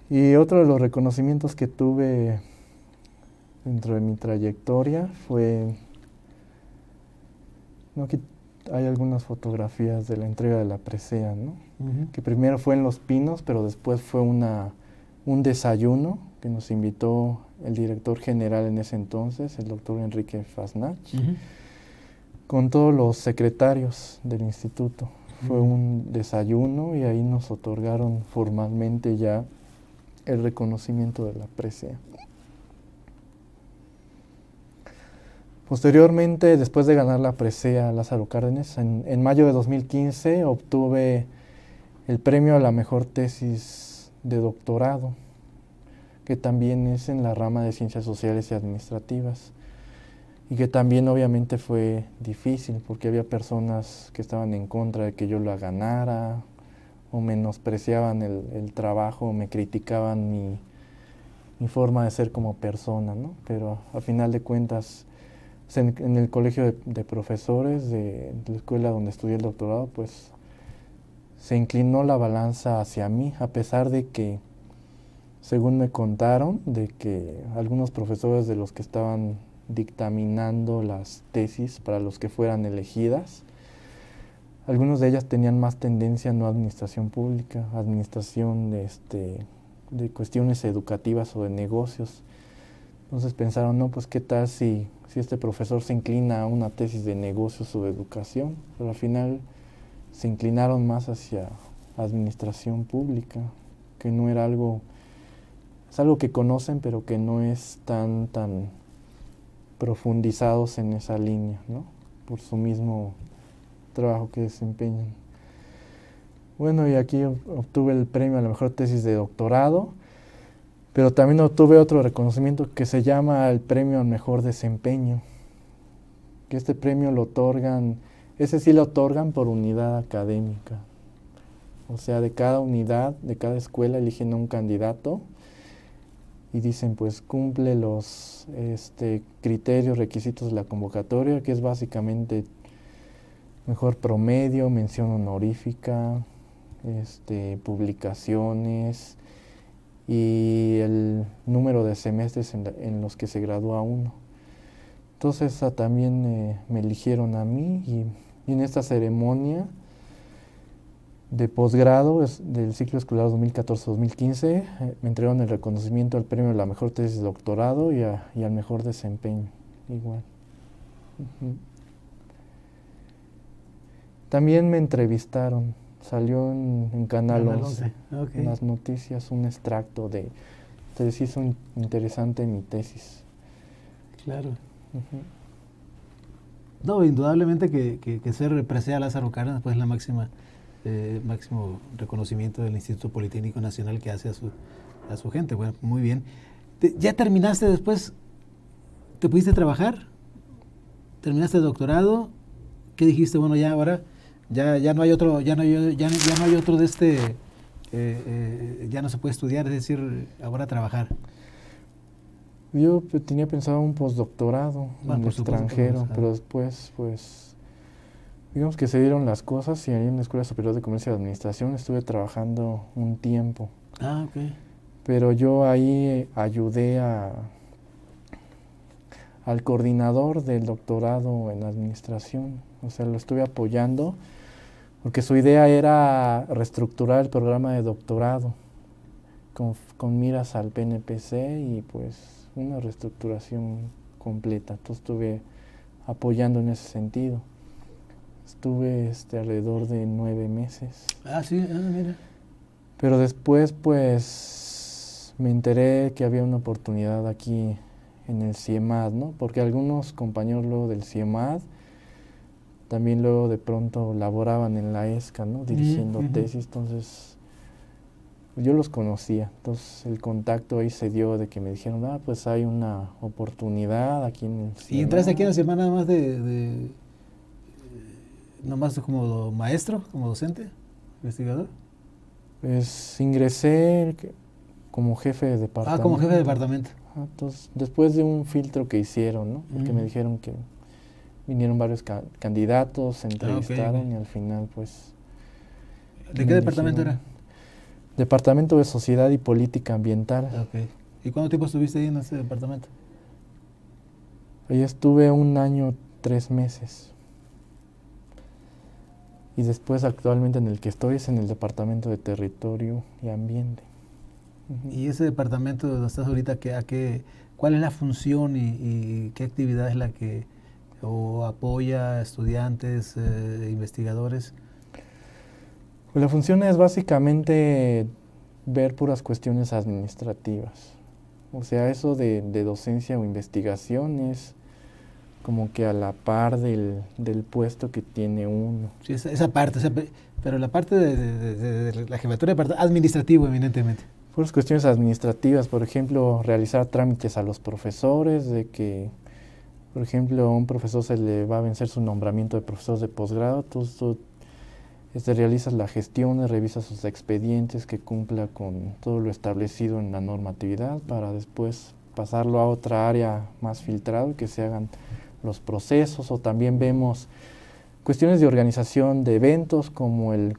Y otro de los reconocimientos que tuve dentro de mi trayectoria fue... Aquí hay algunas fotografías de la entrega de la presea, ¿no? Que primero fue en Los Pinos, pero después fue un desayuno que nos invitó el director general en ese entonces, el doctor Enrique Fasnach, con todos los secretarios del instituto. Fue un desayuno y ahí nos otorgaron formalmente ya el reconocimiento de la presea. Posteriormente, después de ganar la presea Lázaro Cárdenas, en mayo de 2015 obtuve el premio a la mejor tesis de doctorado, que también es en la rama de Ciencias Sociales y Administrativas, y que también obviamente fue difícil porque había personas que estaban en contra de que yo la ganara, o menospreciaban el trabajo, o me criticaban mi forma de ser como persona, ¿no? Pero a final de cuentas, en el colegio de profesores de la escuela donde estudié el doctorado, pues se inclinó la balanza hacia mí, a pesar de que, según me contaron, de que algunos profesores de los que estaban dictaminando las tesis para los que fueran elegidas, algunos de ellas tenían más tendencia no a administración pública, administración de cuestiones educativas o de negocios. Entonces pensaron, no, pues qué tal si este profesor se inclina a una tesis de negocios o de educación, pero al final se inclinaron más hacia administración pública, que no era algo, es algo que conocen, pero que no es tan profundizados en esa línea, ¿no? Por su mismo trabajo que desempeñan. Bueno, y aquí obtuve el premio a la mejor tesis de doctorado, pero también obtuve otro reconocimiento que se llama el premio al mejor desempeño, que este premio lo otorgan, ese sí lo otorgan por unidad académica. O sea, de cada unidad, de cada escuela eligen a un candidato y dicen, pues cumple los criterios, requisitos de la convocatoria, que es básicamente mejor promedio, mención honorífica, publicaciones y el número de semestres en los que se gradúa uno. Entonces también me eligieron a mí y en esta ceremonia de posgrado del ciclo escolar 2014-2015 me entregaron el reconocimiento al premio a la mejor tesis de doctorado y al mejor desempeño, igual. También me entrevistaron, salió en Canal 11, okay, en las noticias, un extracto se les hizo interesante mi tesis. Claro. No, indudablemente que ser presea Lázaro Cárdenas pues es la máximo reconocimiento del Instituto Politécnico Nacional que hace a su gente. Bueno, muy bien. ¿Ya terminaste después? ¿Te pudiste trabajar? ¿Terminaste el doctorado? ¿Qué dijiste? Bueno, ya ahora ya no hay otro, ya no hay otro de ya no se puede estudiar, es decir, ahora trabajar. Yo tenía pensado un postdoctorado en el extranjero, pero después, pues, digamos que se dieron las cosas y ahí en la Escuela Superior de Comercio y Administración estuve trabajando un tiempo. Ah, ok. Pero yo ahí ayudé al coordinador del doctorado en administración, o sea, lo estuve apoyando porque su idea era reestructurar el programa de doctorado con miras al PNPC y pues una reestructuración completa. Entonces estuve apoyando en ese sentido. Estuve alrededor de 9 meses. Ah, sí, mira. Pero después, pues, me enteré que había una oportunidad aquí en el CIEMAD, ¿no? Porque algunos compañeros luego del CIEMAD también luego de pronto laboraban en la ESCA, ¿no? Dirigiendo tesis, entonces yo los conocía, entonces el contacto ahí se dio de que me dijeron, pues hay una oportunidad aquí en el CIEMAD. ¿Y entraste aquí en el CIEMAD nada más nomás como maestro, como docente, investigador? Pues ingresé como jefe de departamento. Ah, como jefe de departamento. Entonces, después de un filtro que hicieron, ¿no? Porque me dijeron que vinieron varios candidatos, se entrevistaron y al final, pues... ¿De qué departamento era? Departamento de Sociedad y Política Ambiental. Okay. ¿Y cuánto tiempo estuviste ahí en ese departamento? Ahí estuve 1 año, 3 meses. Y después actualmente en el que estoy es en el Departamento de Territorio y Ambiente. ¿Y ese departamento donde estás ahorita, cuál es la función y qué actividad es la que apoya a estudiantes, investigadores? Pues la función es básicamente ver puras cuestiones administrativas. O sea, eso de docencia o investigación es como que a la par del puesto que tiene uno. Sí, esa parte, pero la parte de la jefatura de parte administrativo, eminentemente. Puras cuestiones administrativas, por ejemplo, realizar trámites a los profesores, de que, por ejemplo, a un profesor se le va a vencer su nombramiento de profesor de posgrado, tú realizas la gestión, revisas sus expedientes, que cumpla con todo lo establecido en la normatividad, para después pasarlo a otra área más filtrado, que se hagan los procesos. O también vemos cuestiones de organización de eventos, como el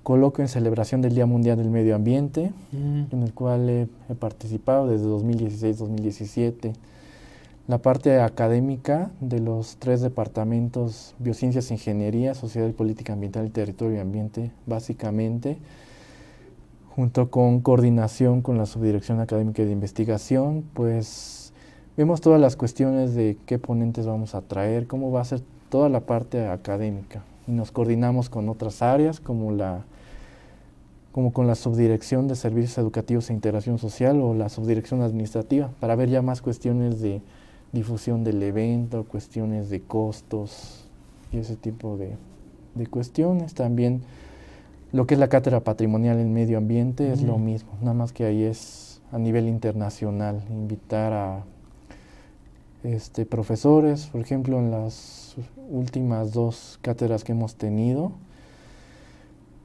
coloquio en celebración del Día Mundial del Medio Ambiente, en el cual he participado desde 2016-2017. La parte académica de los 3 departamentos: Biociencias, Ingeniería, Sociedad y Política Ambiental y Territorio y Ambiente, básicamente, junto con coordinación con la Subdirección Académica de Investigación, pues vemos todas las cuestiones de qué ponentes vamos a traer, cómo va a ser toda la parte académica. Y nos coordinamos con otras áreas, como con la Subdirección de Servicios Educativos e Integración Social, o la Subdirección Administrativa, para ver ya más cuestiones de difusión del evento, cuestiones de costos y ese tipo de cuestiones. También lo que es la cátedra patrimonial en medio ambiente es lo mismo, nada más que ahí es a nivel internacional, invitar a profesores. Por ejemplo, en las últimas 2 cátedras que hemos tenido,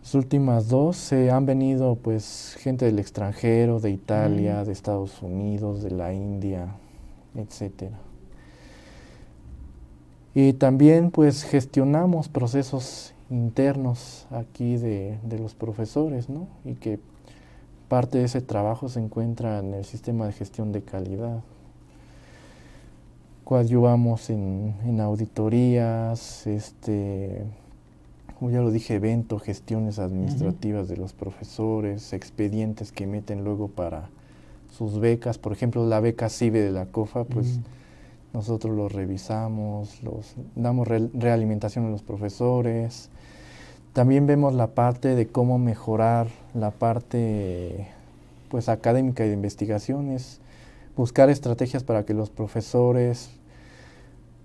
las últimas 2 se han venido pues gente del extranjero, de Italia, de Estados Unidos, de la India, etcétera. Y también pues gestionamos procesos internos aquí de los profesores, ¿no? Y que parte de ese trabajo se encuentra en el sistema de gestión de calidad. Coadyuvamos en auditorías, como ya lo dije, eventos, gestiones administrativas de los profesores, expedientes que meten luego para sus becas. Por ejemplo, la beca CIBE de la COFA, pues nosotros los revisamos, damos realimentación a los profesores. También vemos la parte de cómo mejorar la parte pues académica y de investigaciones, buscar estrategias para que los profesores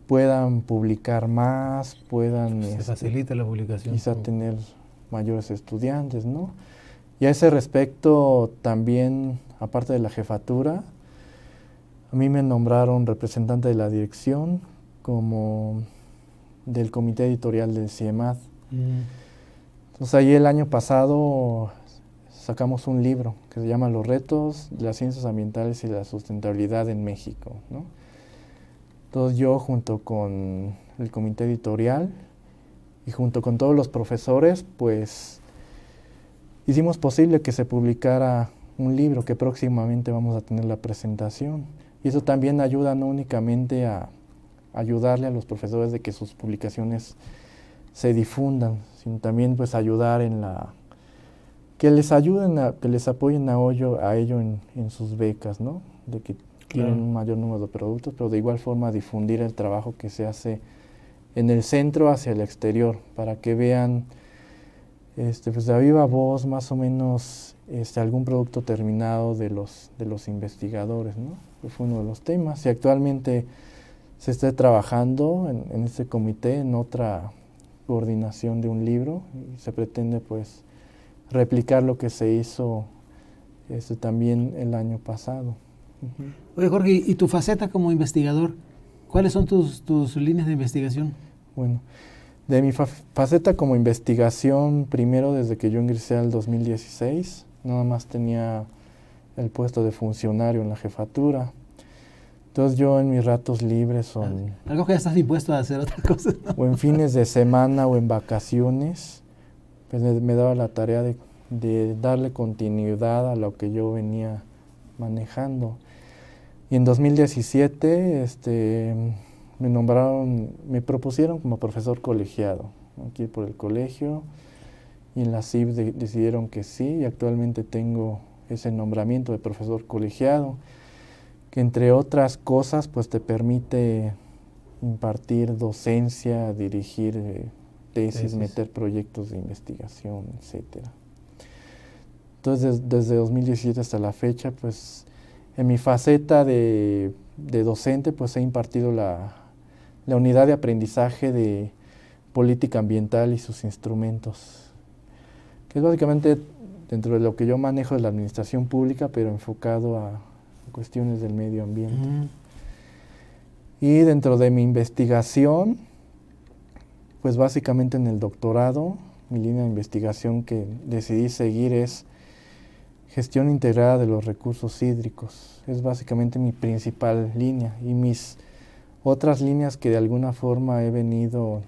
puedan publicar más, puedan se facilita la publicación, quizá tener mayores estudiantes, ¿no? Y a ese respecto también, aparte de la jefatura, a mí me nombraron representante de la dirección, como del comité editorial del CIEMAD. Entonces ahí el año pasado sacamos un libro que se llama Los retos de las ciencias ambientales y la sustentabilidad en México, ¿no? Entonces yo, junto con el comité editorial y junto con todos los profesores, pues hicimos posible que se publicara un libro, que próximamente vamos a tener la presentación. Y eso también ayuda no únicamente a ayudarle a los profesores de que sus publicaciones se difundan, sino también pues ayudar que les ayuden, que les apoyen a ello en sus becas, ¿no? De que tienen un mayor número de productos, pero de igual forma difundir el trabajo que se hace en el centro hacia el exterior, para que vean pues de viva voz más o menos algún producto terminado de los investigadores, ¿no? Que fue uno de los temas, y actualmente se está trabajando en este comité en otra coordinación de un libro, y se pretende pues replicar lo que se hizo también el año pasado. Oye, Jorge, ¿y tu faceta como investigador? ¿Cuáles son tus líneas de investigación? Bueno, de mi faceta como investigación, primero desde que yo ingresé al 2016, nada más tenía el puesto de funcionario en la jefatura. Entonces yo en mis ratos libres algo que ya estás dispuesto a hacer otra cosa, ¿no? O en fines de semana o en vacaciones, pues me daba la tarea de darle continuidad a lo que yo venía manejando. Y en 2017 me propusieron como profesor colegiado, aquí por el colegio, y en la CIB decidieron que sí, y actualmente tengo ese nombramiento de profesor colegiado, que entre otras cosas pues te permite impartir docencia, dirigir tesis, meter proyectos de investigación, etcétera. Entonces, desde 2017 hasta la fecha, pues, en mi faceta de docente, pues he impartido la unidad de aprendizaje de política ambiental y sus instrumentos, que es básicamente dentro de lo que yo manejo de la administración pública, pero enfocado a cuestiones del medio ambiente. Y dentro de mi investigación, pues básicamente en el doctorado, mi línea de investigación que decidí seguir es gestión integrada de los recursos hídricos. Es básicamente mi principal línea, y mis otras líneas que de alguna forma he venido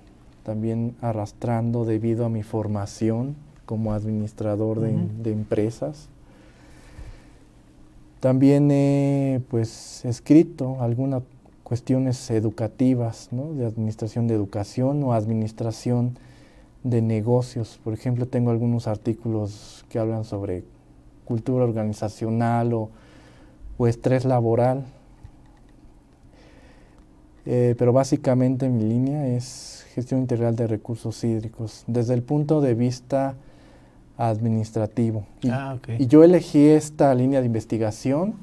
también arrastrando debido a mi formación como administrador de empresas. También he pues escrito algunas cuestiones educativas, ¿no?, de administración de educación o administración de negocios. Por ejemplo, tengo algunos artículos que hablan sobre cultura organizacional o estrés laboral. Pero básicamente mi línea es gestión integral de recursos hídricos desde el punto de vista administrativo. Y yo elegí esta línea de investigación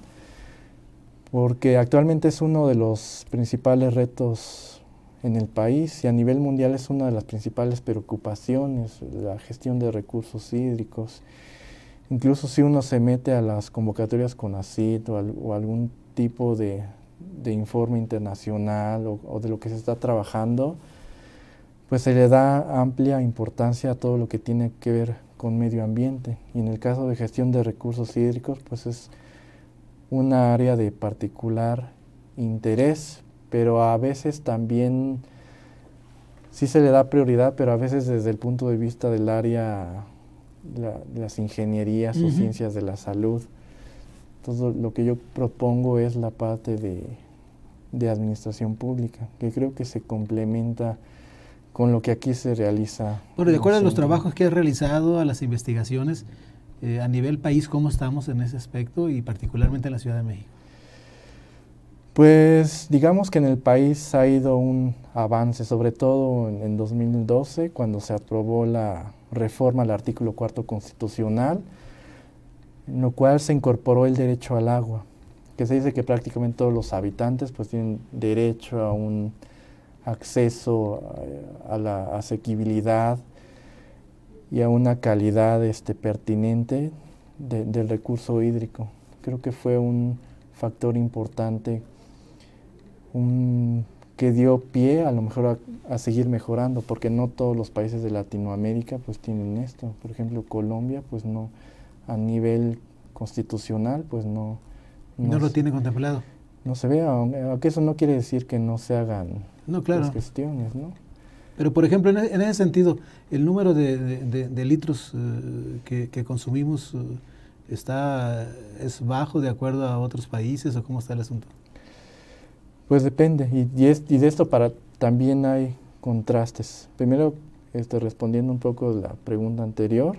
porque actualmente es uno de los principales retos en el país y a nivel mundial es una de las principales preocupaciones, la gestión de recursos hídricos. Incluso si uno se mete a las convocatorias CONACYT o algún tipo de informe internacional o de lo que se está trabajando, pues se le da amplia importancia a todo lo que tiene que ver con medio ambiente. Y en el caso de gestión de recursos hídricos, pues es una área de particular interés, pero a veces también sí se le da prioridad, pero a veces desde el punto de vista del área de las ingenierías o ciencias de la salud. Entonces lo que yo propongo es la parte de administración pública, que creo que se complementa con lo que aquí se realiza. Bueno, de acuerdo a los trabajos que has realizado, a las investigaciones, a nivel país, ¿cómo estamos en ese aspecto y particularmente en la Ciudad de México? Pues digamos que en el país ha ido un avance, sobre todo en 2012, cuando se aprobó la reforma al artículo 4 constitucional, en lo cual se incorporó el derecho al agua, que se dice que prácticamente todos los habitantes pues tienen derecho a un acceso a la asequibilidad y a una calidad pertinente del recurso hídrico. Creo que fue un factor importante que dio pie a lo mejor a seguir mejorando, porque no todos los países de Latinoamérica pues tienen esto. Por ejemplo, Colombia pues no, a nivel constitucional pues no lo tiene contemplado. No se ve, aunque eso no quiere decir que no se hagan las cuestiones, ¿no? Pero por ejemplo, en ese sentido, el número de litros que consumimos es bajo de acuerdo a otros países, ¿o cómo está el asunto? Pues depende, y de esto también hay contrastes. Primero, respondiendo un poco a la pregunta anterior,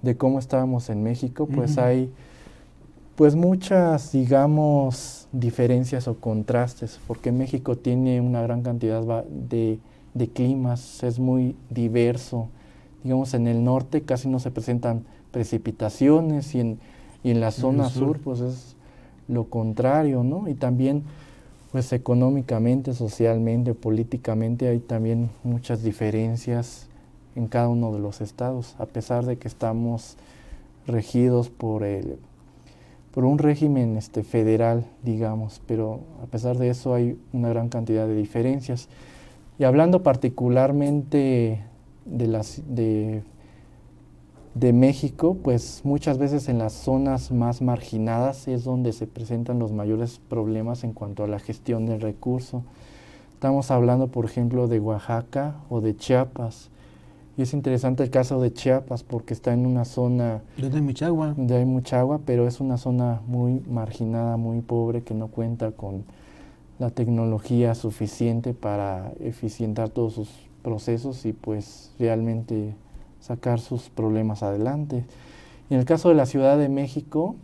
de cómo estábamos en México, pues hay pues muchas, digamos, diferencias o contrastes, porque México tiene una gran cantidad de climas, es muy diverso. Digamos, en el norte casi no se presentan precipitaciones y en la zona sur pues es lo contrario, ¿no? Y también pues económicamente, socialmente, políticamente hay también muchas diferencias en cada uno de los estados, a pesar de que estamos regidos por un régimen federal, digamos, pero a pesar de eso hay una gran cantidad de diferencias. Y hablando particularmente de México, pues muchas veces en las zonas más marginadas es donde se presentan los mayores problemas en cuanto a la gestión del recurso. Estamos hablando, por ejemplo, de Oaxaca o de Chiapas. Y es interesante el caso de Chiapas porque está en una zona donde hay mucha agua, pero es una zona muy marginada, muy pobre, que no cuenta con la tecnología suficiente para eficientar todos sus procesos y pues realmente sacar sus problemas adelante. Y en el caso de la Ciudad de México,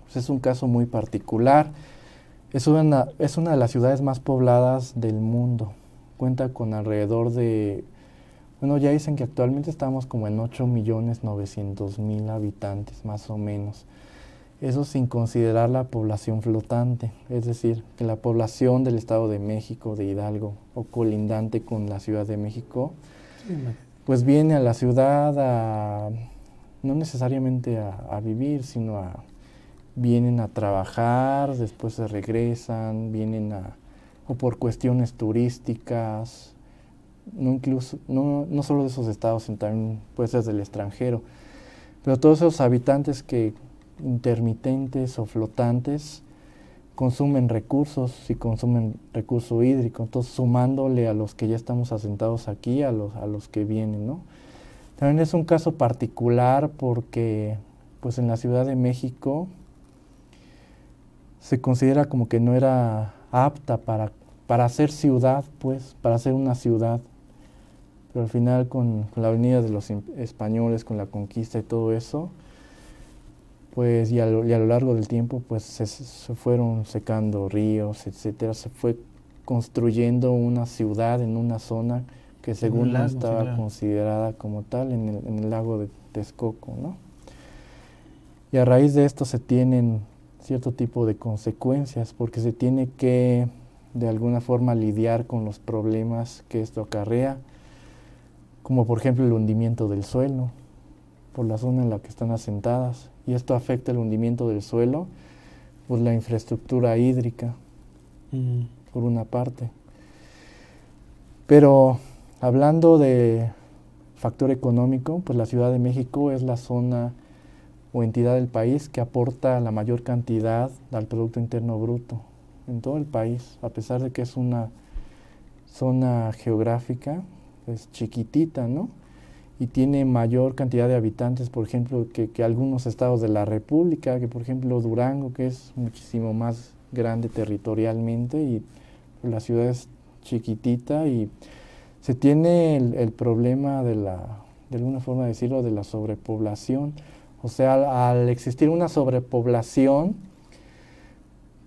pues es un caso muy particular. Es una de las ciudades más pobladas del mundo. Cuenta con alrededor de Bueno, ya dicen que actualmente estamos como en 8.900.000 habitantes, más o menos. Eso sin considerar la población flotante, es decir, que la población del Estado de México, de Hidalgo, o colindante con la Ciudad de México, Sí, pues viene a la ciudad no necesariamente a vivir, sino vienen a trabajar, después se regresan, o por cuestiones turísticas, no solo de esos estados, sino también puede ser del extranjero. Pero todos esos habitantes intermitentes o flotantes consumen recursos y consumen recurso hídrico, entonces sumándole a los que ya estamos asentados aquí, a los que vienen, ¿no? También es un caso particular porque pues en la Ciudad de México se considera como que no era apta para ser ciudad, pues, para ser una ciudad. Pero al final con la venida de los españoles, con la conquista y todo eso, pues y a lo largo del tiempo pues se fueron secando ríos, etcétera, se fue construyendo una ciudad en una zona que según no estaba considerada como tal en el lago de Texcoco, ¿no? Y a raíz de esto se tienen cierto tipo de consecuencias, porque se tiene que de alguna forma lidiar con los problemas que esto acarrea, como por ejemplo el hundimiento del suelo por la zona en la que están asentadas, y esto afecta el hundimiento del suelo, pues la infraestructura hídrica, por una parte. Pero hablando de factor económico, pues la Ciudad de México es la zona o entidad del país que aporta la mayor cantidad al Producto Interno Bruto en todo el país, a pesar de que es una zona geográfica pues chiquitita, ¿no? Y tiene mayor cantidad de habitantes, por ejemplo, que algunos estados de la República, que por ejemplo Durango, que es muchísimo más grande territorialmente, y la ciudad es chiquitita y se tiene el problema de alguna forma de decirlo, de la sobrepoblación. O sea, al existir una sobrepoblación,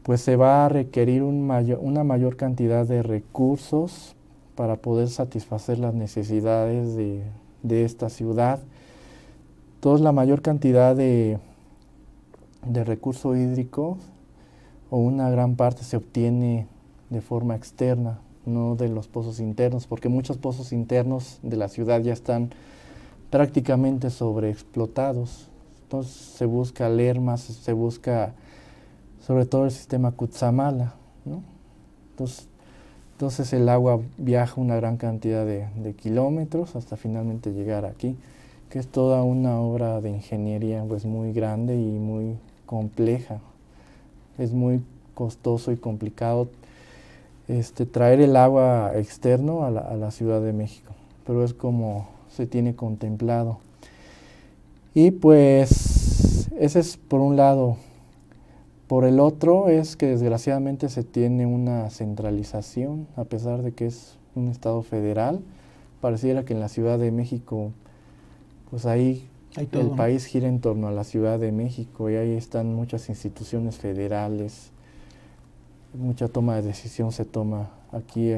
pues se va a requerir una mayor cantidad de recursos para poder satisfacer las necesidades de esta ciudad. Entonces la mayor cantidad de recurso hídrico, o una gran parte, se obtiene de forma externa, no de los pozos internos, porque muchos pozos internos de la ciudad ya están prácticamente sobreexplotados. Entonces se busca Lerma, se busca sobre todo el sistema Cutzamala, ¿no? Entonces el agua viaja una gran cantidad de kilómetros hasta finalmente llegar aquí, que es toda una obra de ingeniería pues muy grande y muy compleja. Es muy costoso y complicado traer el agua externo a la Ciudad de México, pero es como se tiene contemplado. Y pues ese es por un lado. Por el otro es que desgraciadamente se tiene una centralización, a pesar de que es un estado federal. Pareciera que en la Ciudad de México, pues ahí todo, el país gira en torno a la Ciudad de México, y ahí están muchas instituciones federales, mucha toma de decisión se toma aquí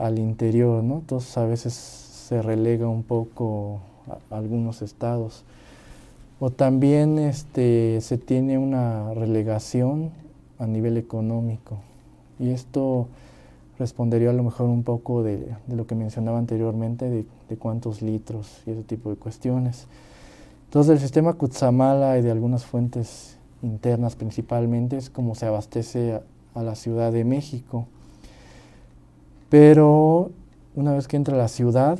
al interior, ¿no? Entonces a veces se relega un poco a algunos estados. O también se tiene una relegación a nivel económico, y esto respondería a lo mejor un poco de lo que mencionaba anteriormente, de cuántos litros y ese tipo de cuestiones. Entonces el sistema Cutzamala y de algunas fuentes internas principalmente es como se abastece a la Ciudad de México. Pero una vez que entra a la ciudad,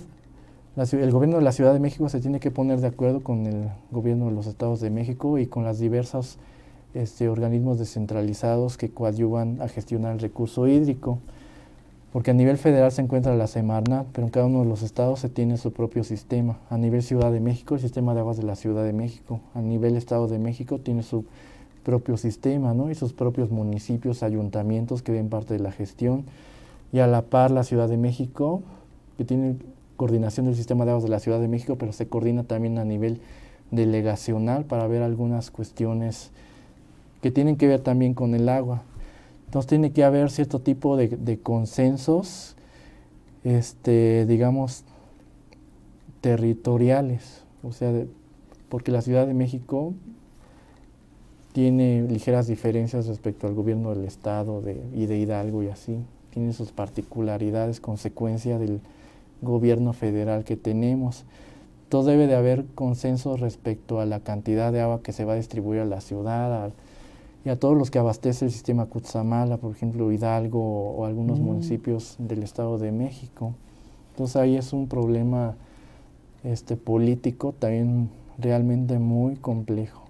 el gobierno de la Ciudad de México se tiene que poner de acuerdo con el gobierno de los estados de México y con los diversos organismos descentralizados que coadyuvan a gestionar el recurso hídrico, porque a nivel federal se encuentra la Semarnat, pero en cada uno de los estados se tiene su propio sistema. A nivel Ciudad de México, el sistema de aguas de la Ciudad de México; a nivel Estado de México tiene su propio sistema, ¿no? Y sus propios municipios, ayuntamientos que ven parte de la gestión, y a la par la Ciudad de México, que tiene coordinación del sistema de aguas de la Ciudad de México, pero se coordina también a nivel delegacional para ver algunas cuestiones que tienen que ver también con el agua. Entonces tiene que haber cierto tipo de consensos digamos, territoriales, o sea, porque la Ciudad de México tiene ligeras diferencias respecto al gobierno del Estado y de Hidalgo y así, tiene sus particularidades, consecuencia del gobierno federal que tenemos. Entonces debe de haber consenso respecto a la cantidad de agua que se va a distribuir a la ciudad y a todos los que abastece el sistema Cutzamala, por ejemplo Hidalgo o algunos municipios del Estado de México. Entonces ahí es un problema político también realmente muy complejo.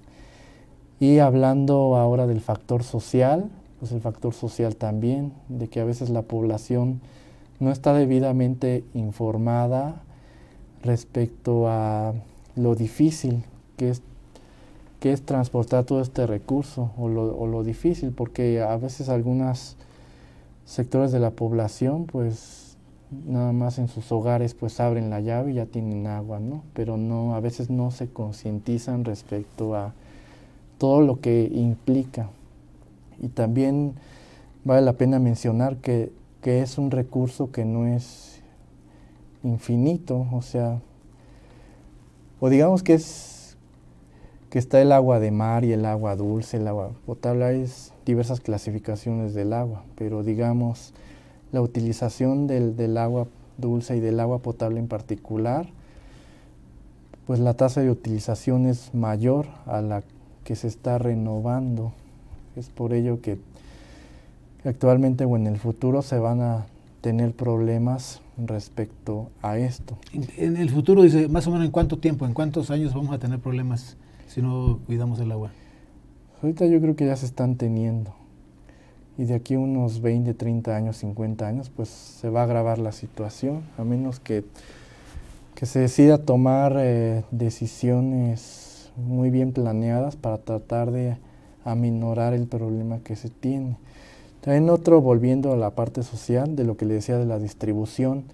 Y hablando ahora del factor social, pues el factor social también, de que a veces la población no está debidamente informada respecto a lo difícil que es transportar todo este recurso, o lo difícil, porque a veces algunos sectores de la población, pues nada más en sus hogares pues abren la llave y ya tienen agua, ¿no? Pero no, a veces no se concientizan respecto a todo lo que implica. Y también vale la pena mencionar que es un recurso que no es infinito, o digamos que está el agua de mar y el agua dulce, el agua potable. Hay diversas clasificaciones del agua, pero digamos la utilización del agua dulce y del agua potable en particular, pues la tasa de utilización es mayor a la que se está renovando. Es por ello que actualmente o en el futuro se van a tener problemas respecto a esto. En el futuro, dice, más o menos en cuánto tiempo, en cuántos años vamos a tener problemas si no cuidamos el agua. Ahorita yo creo que ya se están teniendo. Y de aquí a unos 20, 30 años, 50 años, pues se va a agravar la situación, a menos que se decida tomar decisiones muy bien planeadas para tratar de aminorar el problema que se tiene. También otro, volviendo a la parte social, de lo que le decía de la distribución,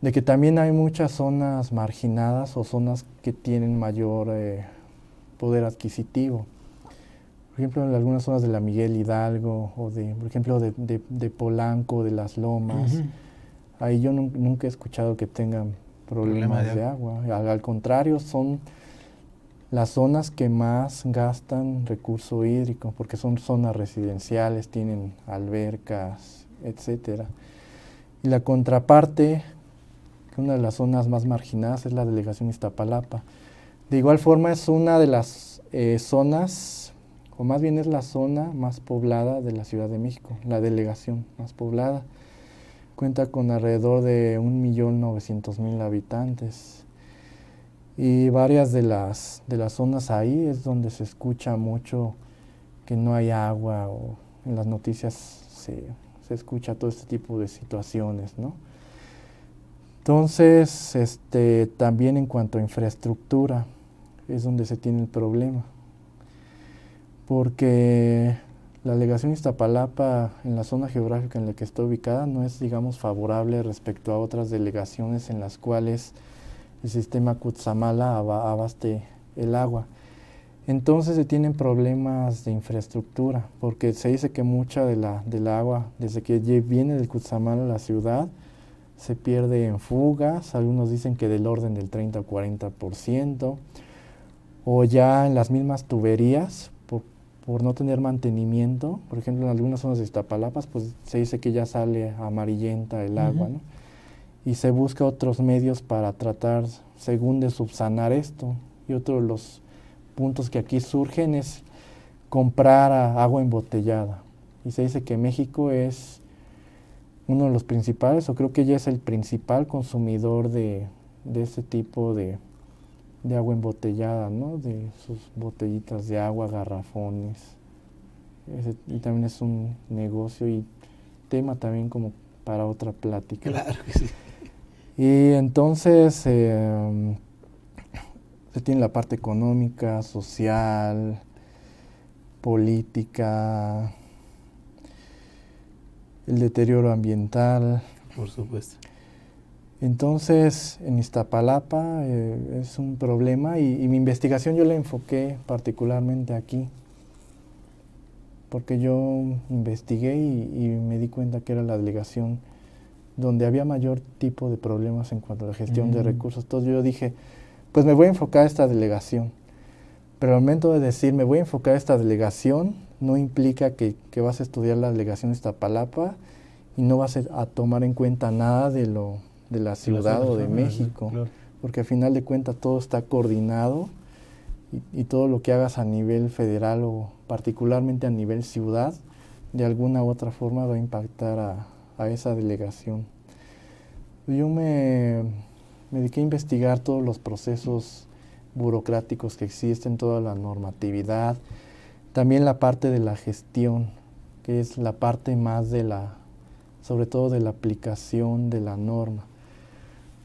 de que también hay muchas zonas marginadas o zonas que tienen mayor poder adquisitivo. Por ejemplo, en algunas zonas de la Miguel Hidalgo o por ejemplo, de Polanco, de Las Lomas, ahí yo nunca he escuchado que tengan problemas de agua. Al contrario, son las zonas que más gastan recurso hídrico, porque son zonas residenciales, tienen albercas, etcétera. Y la contraparte, que una de las zonas más marginadas, es la delegación Iztapalapa. De igual forma es una de las zonas, o más bien es la zona más poblada de la Ciudad de México, la delegación más poblada. Cuenta con alrededor de 1.900.000 habitantes. Y varias de las zonas ahí es donde se escucha mucho que no hay agua, o en las noticias se escucha todo este tipo de situaciones, ¿no? Entonces, también en cuanto a infraestructura, es donde se tiene el problema. Porque la delegación Iztapalapa, en la zona geográfica en la que está ubicada, no es, digamos, favorable respecto a otras delegaciones en las cuales el sistema Cutzamala abaste el agua. Entonces se tienen problemas de infraestructura, porque se dice que mucha de la agua, desde que viene del Cutzamala a la ciudad, se pierde en fugas. Algunos dicen que del orden del 30 o 40%, o ya en las mismas tuberías, por no tener mantenimiento. Por ejemplo, en algunas zonas de Iztapalapa, pues se dice que ya sale amarillenta el agua, ¿no? Y se busca otros medios para tratar, según, de subsanar esto. Y otro de los puntos que aquí surgen es comprar agua embotellada. Y se dice que México es uno de los principales, o creo que ya es el principal consumidor de este tipo de agua embotellada, ¿no? De sus botellitas de agua, garrafones. Y también es un negocio y tema también como para otra plática. Claro que sí. Y entonces se tiene la parte económica, social, política, el deterioro ambiental. Por supuesto. Entonces, en Iztapalapa es un problema, y mi investigación yo la enfoqué particularmente aquí, porque yo investigué y me di cuenta que era la delegación donde había mayor tipo de problemas en cuanto a la gestión de recursos. Entonces yo dije, pues me voy a enfocar a esta delegación. Pero al momento de decir, me voy a enfocar a esta delegación, no implica que vas a estudiar la delegación de Iztapalapa y no vas a tomar en cuenta nada de la ciudad o de México. Claro. Porque al final de cuentas todo está coordinado y todo lo que hagas a nivel federal o particularmente a nivel ciudad, de alguna u otra forma va a impactar a esa delegación. Yo me dediqué a investigar todos los procesos burocráticos que existen, toda la normatividad, también la parte de la gestión, que es la parte más sobre todo de la aplicación de la norma,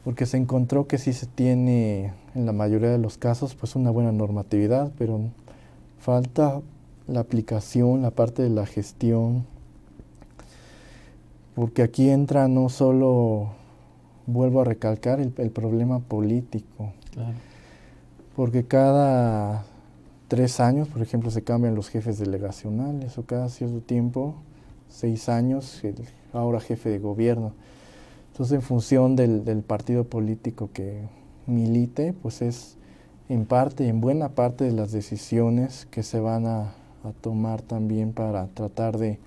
porque se encontró que sí se tiene en la mayoría de los casos pues una buena normatividad, pero falta la aplicación, la parte de la gestión, porque aquí entra no solo, vuelvo a recalcar, el problema político. Claro. Porque cada 3 años, por ejemplo, se cambian los jefes delegacionales, o cada cierto tiempo, 6 años, ahora jefe de gobierno. Entonces, en función del partido político que milite, pues es en parte, en buena parte de las decisiones que se van a tomar también para tratar de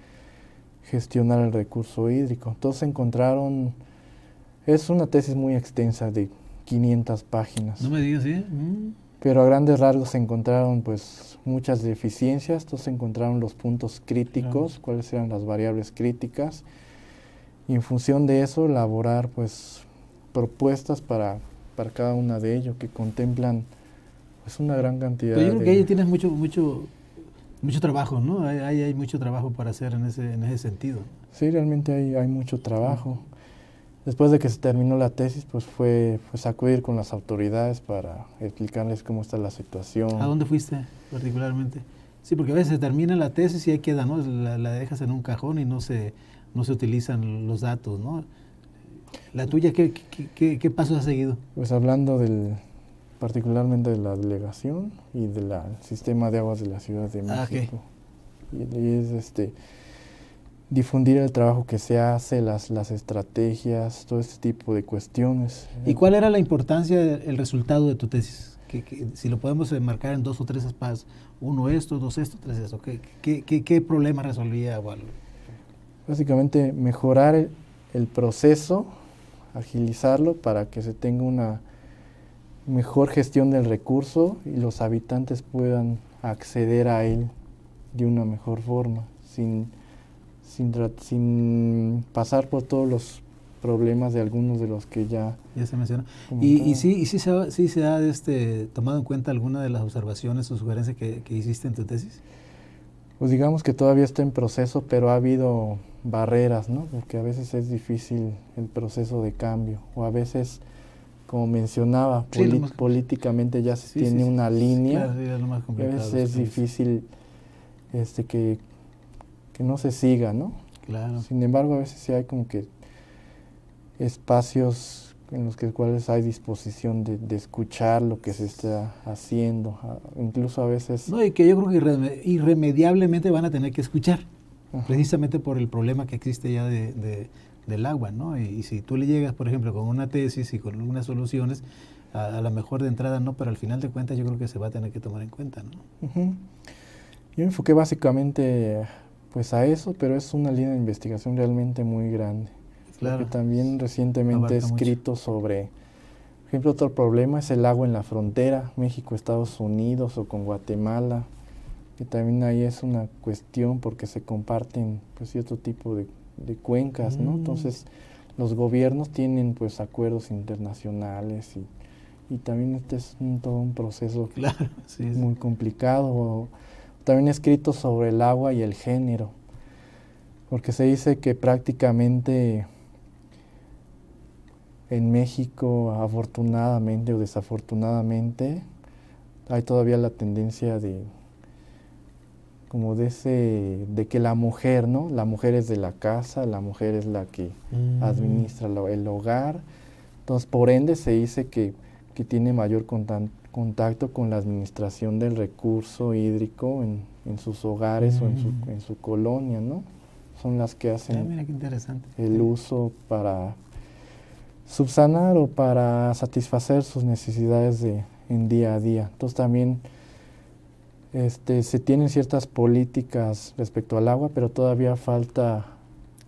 gestionar el recurso hídrico. Entonces encontraron, es una tesis muy extensa de 500 páginas. No me digas, ¿sí? Pero a grandes rasgos se encontraron pues muchas deficiencias, entonces se encontraron los puntos críticos, claro, cuáles eran las variables críticas, y en función de eso elaborar pues propuestas para cada una de ellos que contemplan pues una gran cantidad. Pero yo creo que ahí tienes mucho trabajo, ¿no? Hay mucho trabajo para hacer en ese sentido. Sí, realmente hay mucho trabajo. Después de que se terminó la tesis, pues fue acudir con las autoridades para explicarles cómo está la situación. ¿A dónde fuiste particularmente? Sí, porque a veces se termina la tesis y ahí queda, ¿no? La dejas en un cajón y no se utilizan los datos, ¿no? ¿La tuya qué pasos has seguido? Pues hablando particularmente de la delegación y del sistema de aguas de la Ciudad de México. Okay. Y es difundir el trabajo que se hace, las estrategias, todo este tipo de cuestiones. ¿Y cuál era la importancia del resultado de tu tesis? Si lo podemos enmarcar en 2 o 3 pasos, 1 esto, 2 esto, 3 esto, ¿qué problema resolvía o algo? Básicamente mejorar el proceso, agilizarlo para que se tenga una mejor gestión del recurso y los habitantes puedan acceder a él de una mejor forma, sin pasar por todos los problemas de algunos de los que ya se mencionó. ¿Y sí se ha tomado en cuenta alguna de las observaciones o sugerencias que hiciste en tu tesis? Pues digamos que todavía está en proceso, pero ha habido barreras, ¿no? Porque a veces es difícil el proceso de cambio, o a veces, como mencionaba, políticamente ya se tiene una línea, claro, es lo más complicado, y a veces es difícil que no se siga, ¿no? Claro. Sin embargo, a veces sí hay como que espacios en los cuales hay disposición de escuchar lo que se está haciendo, incluso a veces... No, y que yo creo que irremediablemente van a tener que escuchar, precisamente por el problema que existe ya del agua, ¿no? Y si tú le llegas, por ejemplo, con una tesis y con algunas soluciones, a lo mejor de entrada no, pero al final de cuentas yo creo que se va a tener que tomar en cuenta, ¿no? Yo me enfoqué básicamente pues a eso, pero es una línea de investigación realmente muy grande. Claro. Porque también recientemente he escrito sobre, por ejemplo, otro problema es el agua en la frontera, México-Estados Unidos o con Guatemala, que también ahí es una cuestión porque se comparten pues cierto tipo de cuencas, ¿no? Entonces los gobiernos tienen pues acuerdos internacionales y también este es todo un proceso claro, muy complicado. También he escrito sobre el agua y el género, porque se dice que prácticamente en México, afortunadamente o desafortunadamente, hay todavía la tendencia de que la mujer, ¿no? La mujer es de la casa, la mujer es la que administra el hogar. Entonces, por ende, se dice que tiene mayor contacto con la administración del recurso hídrico en sus hogares o en su colonia, ¿no? son las que hacen mira qué interesante. el uso para subsanar o para satisfacer sus necesidades en día a día. Entonces también se tienen ciertas políticas respecto al agua, pero todavía falta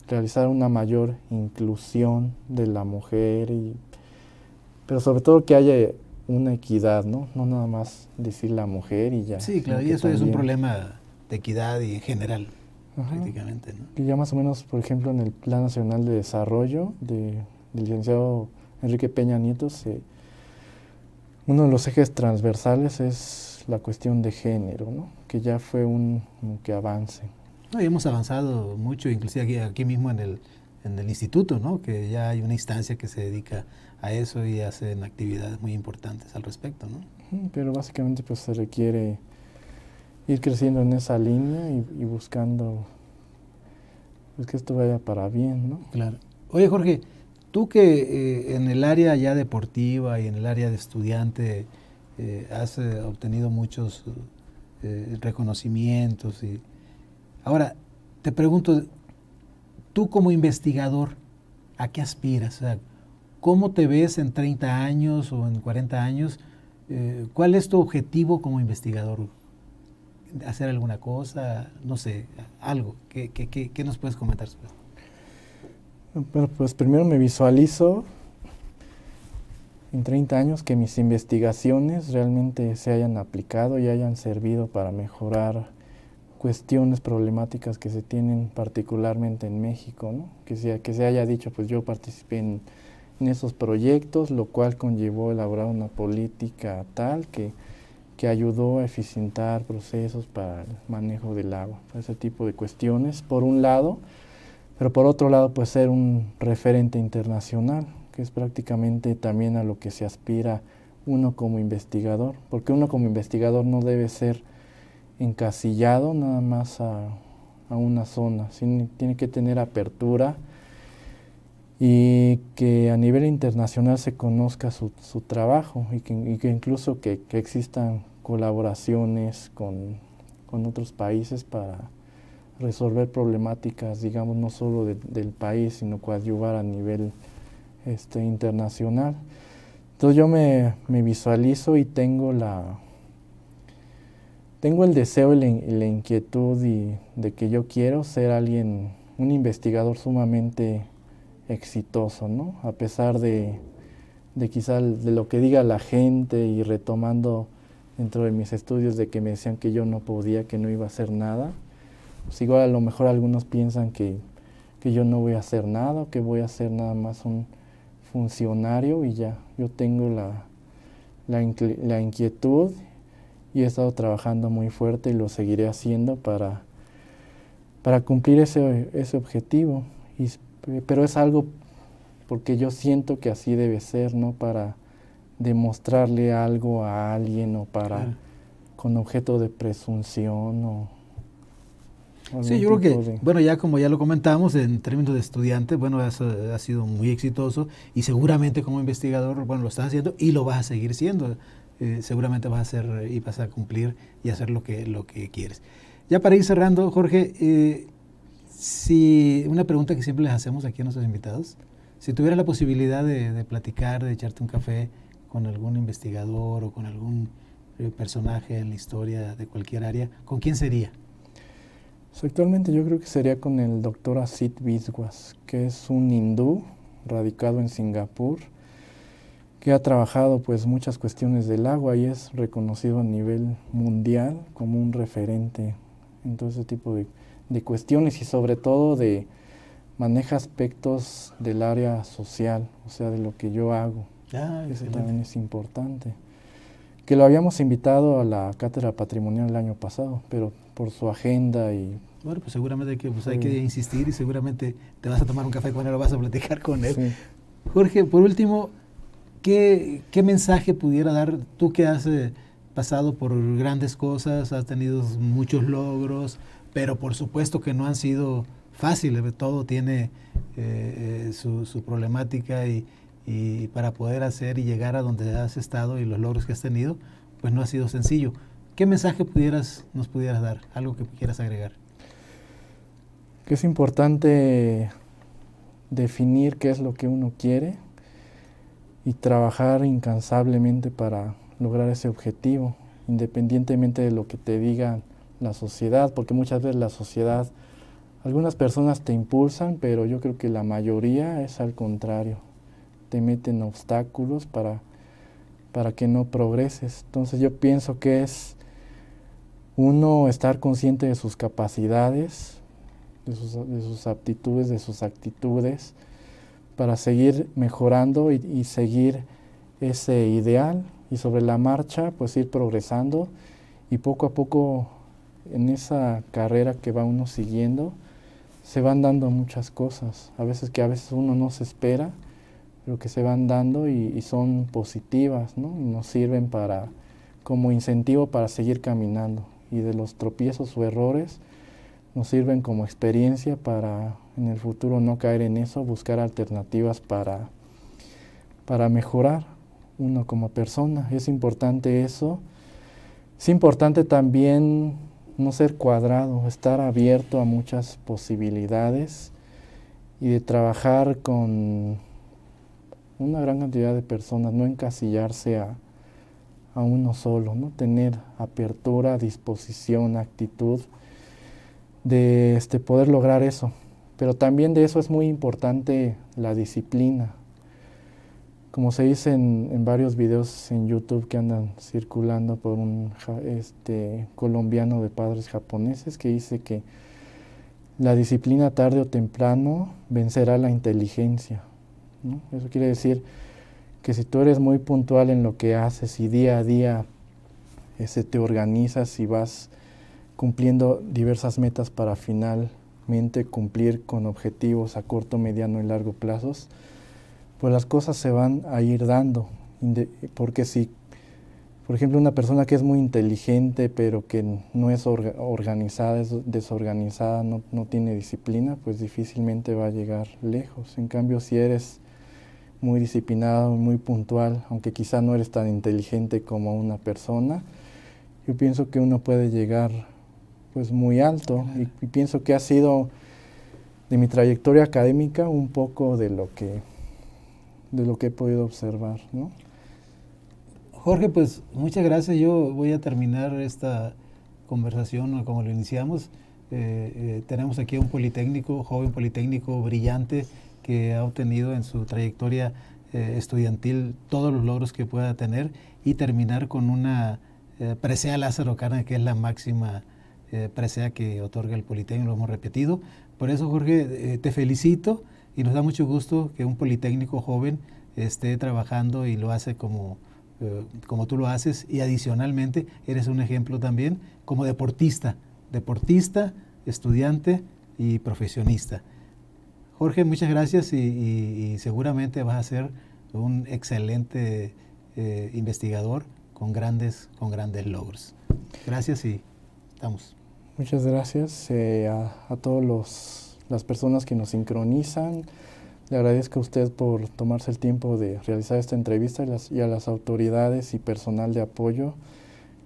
realizar una mayor inclusión de la mujer, pero sobre todo que haya una equidad, ¿no? No nada más decir la mujer y ya. Sí, claro, y eso es un problema de equidad y en general, prácticamente, ¿no? Que ya más o menos, por ejemplo, en el Plan Nacional de Desarrollo del licenciado Enrique Peña Nieto, uno de los ejes transversales es la cuestión de género, ¿no? Que ya fue un que avance. No, y hemos avanzado mucho, inclusive aquí mismo en el instituto, ¿no? Que ya hay una instancia que se dedica a eso y hacen actividades muy importantes al respecto, ¿no? Pero básicamente pues se requiere ir creciendo en esa línea y buscando pues, que esto vaya para bien, ¿no? Claro. Oye, Jorge, tú que en el área ya deportiva y en el área de estudiante has obtenido muchos reconocimientos y ahora te pregunto, tú como investigador, ¿a qué aspiras? O sea, ¿cómo te ves en 30 años o en 40 años? ¿Cuál es tu objetivo como investigador? ¿Hacer alguna cosa? No sé, algo. ¿Qué nos puedes comentar sobre esto? Bueno, pues primero me visualizo en 30 años que mis investigaciones realmente se hayan aplicado y hayan servido para mejorar cuestiones problemáticas que se tienen particularmente en México, ¿no? Que se haya dicho, pues yo participé en esos proyectos, lo cual conllevó elaborar una política tal que ayudó a eficientar procesos para el manejo del agua, ese tipo de cuestiones, por un lado, pero por otro lado, pues ser un referente internacional, que es prácticamente también a lo que se aspira uno como investigador, porque uno como investigador no debe ser encasillado nada más a una zona, sino tiene que tener apertura y que a nivel internacional se conozca su trabajo y que incluso que existan colaboraciones con otros países para resolver problemáticas, digamos, no solo del país, sino coadyuvar a nivel internacional. Entonces yo me visualizo y tengo el deseo y la inquietud de que yo quiero ser un investigador sumamente exitoso, ¿no? A pesar de quizá de lo que diga la gente y retomando dentro de mis estudios de que me decían que yo no podía, que no iba a hacer nada, pues igual a lo mejor algunos piensan que yo no voy a hacer nada, que voy a ser nada más un funcionario y ya. Yo tengo la inquietud y he estado trabajando muy fuerte y lo seguiré haciendo para cumplir ese objetivo. Pero es algo porque yo siento que así debe ser, no para demostrarle algo a alguien o para con objeto de presunción o sí, yo creo que, bueno, ya como ya lo comentamos, en términos de estudiante, bueno, ha sido muy exitoso y seguramente como investigador, bueno, lo estás haciendo y lo vas a seguir siendo. Seguramente vas a hacer y vas a cumplir y hacer lo que quieres. Ya para ir cerrando, Jorge, si una pregunta que siempre les hacemos aquí a nuestros invitados, si tuvieras la posibilidad de platicar, de echarte un café con algún investigador o con algún personaje en la historia de cualquier área, ¿con quién sería? Pues actualmente yo creo que sería con el doctor Asit Biswas, que es un hindú radicado en Singapur, que ha trabajado pues muchas cuestiones del agua y es reconocido a nivel mundial como un referente en todo ese tipo de cuestiones y sobre todo maneja aspectos del área social, o sea, de lo que yo hago. Eso también es importante. Que lo habíamos invitado a la Cátedra Patrimonial el año pasado, pero por su agenda y... Bueno, pues seguramente hay que insistir y seguramente te vas a tomar un café con él o vas a platicar con él. Sí. Jorge, por último, ¿qué mensaje pudiera dar tú que has pasado por grandes cosas, has tenido muchos logros, pero por supuesto que no han sido fáciles, todo tiene su problemática y para poder hacer y llegar a donde has estado y los logros que has tenido, pues no ha sido sencillo. ¿Qué mensaje nos pudieras dar? Algo que quieras agregar. Que es importante definir qué es lo que uno quiere y trabajar incansablemente para lograr ese objetivo, independientemente de lo que te diga la sociedad, porque muchas veces la sociedad, algunas personas te impulsan, pero yo creo que la mayoría es al contrario, te meten obstáculos para que no progreses. Entonces yo pienso que es uno estar consciente de sus capacidades, de sus aptitudes, de sus actitudes, para seguir mejorando y seguir ese ideal, y sobre la marcha pues ir progresando, y poco a poco en esa carrera que va uno siguiendo se van dando muchas cosas, a veces uno no se espera, pero que se van dando y son positivas, ¿no? Y nos sirven como incentivo para seguir caminando, y de los tropiezos o errores nos sirven como experiencia para en el futuro no caer en eso, buscar alternativas para mejorar uno como persona. Es importante eso. Es importante también no ser cuadrado, estar abierto a muchas posibilidades y de trabajar con una gran cantidad de personas, no encasillarse a uno solo, ¿no? Tener apertura, disposición, actitud de poder lograr eso. Pero también de eso es muy importante la disciplina. Como se dice en varios videos en YouTube que andan circulando por un colombiano de padres japoneses, que dice que la disciplina tarde o temprano vencerá la inteligencia, ¿no? Eso quiere decir que si tú eres muy puntual en lo que haces y día a día te organizas y vas cumpliendo diversas metas para finalmente cumplir con objetivos a corto, mediano y largo plazos, pues las cosas se van a ir dando. Porque si, por ejemplo, una persona que es muy inteligente pero que no es organizada, es desorganizada, no tiene disciplina, pues difícilmente va a llegar lejos. En cambio, si eres muy disciplinado, muy puntual, aunque quizá no eres tan inteligente como una persona, yo pienso que uno puede llegar pues muy alto, y pienso que ha sido de mi trayectoria académica un poco de lo que he podido observar, ¿no? Jorge, pues muchas gracias. Yo voy a terminar esta conversación como lo iniciamos. Tenemos aquí a un joven politécnico brillante, que ha obtenido en su trayectoria estudiantil todos los logros que pueda tener, y terminar con una presea Lázaro Cárdenas, que es la máxima presea que otorga el Politécnico, lo hemos repetido. Por eso, Jorge, te felicito, y nos da mucho gusto que un politécnico joven esté trabajando y lo hace como tú lo haces, y adicionalmente eres un ejemplo también como deportista, estudiante y profesionista. Jorge, muchas gracias, y seguramente vas a ser un excelente investigador con grandes logros. Gracias, y estamos. Muchas gracias a todas las personas que nos sincronizan. Le agradezco a usted por tomarse el tiempo de realizar esta entrevista, y a las autoridades y personal de apoyo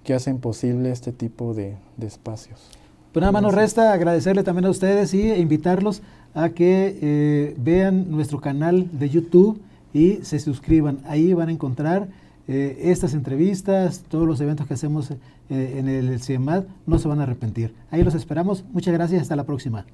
que hacen posible este tipo de espacios. Pues nada más nos resta agradecerle también a ustedes y invitarlos a que vean nuestro canal de YouTube y se suscriban. Ahí van a encontrar estas entrevistas, todos los eventos que hacemos en el CIEMAT. No se van a arrepentir. Ahí los esperamos. Muchas gracias. Hasta la próxima.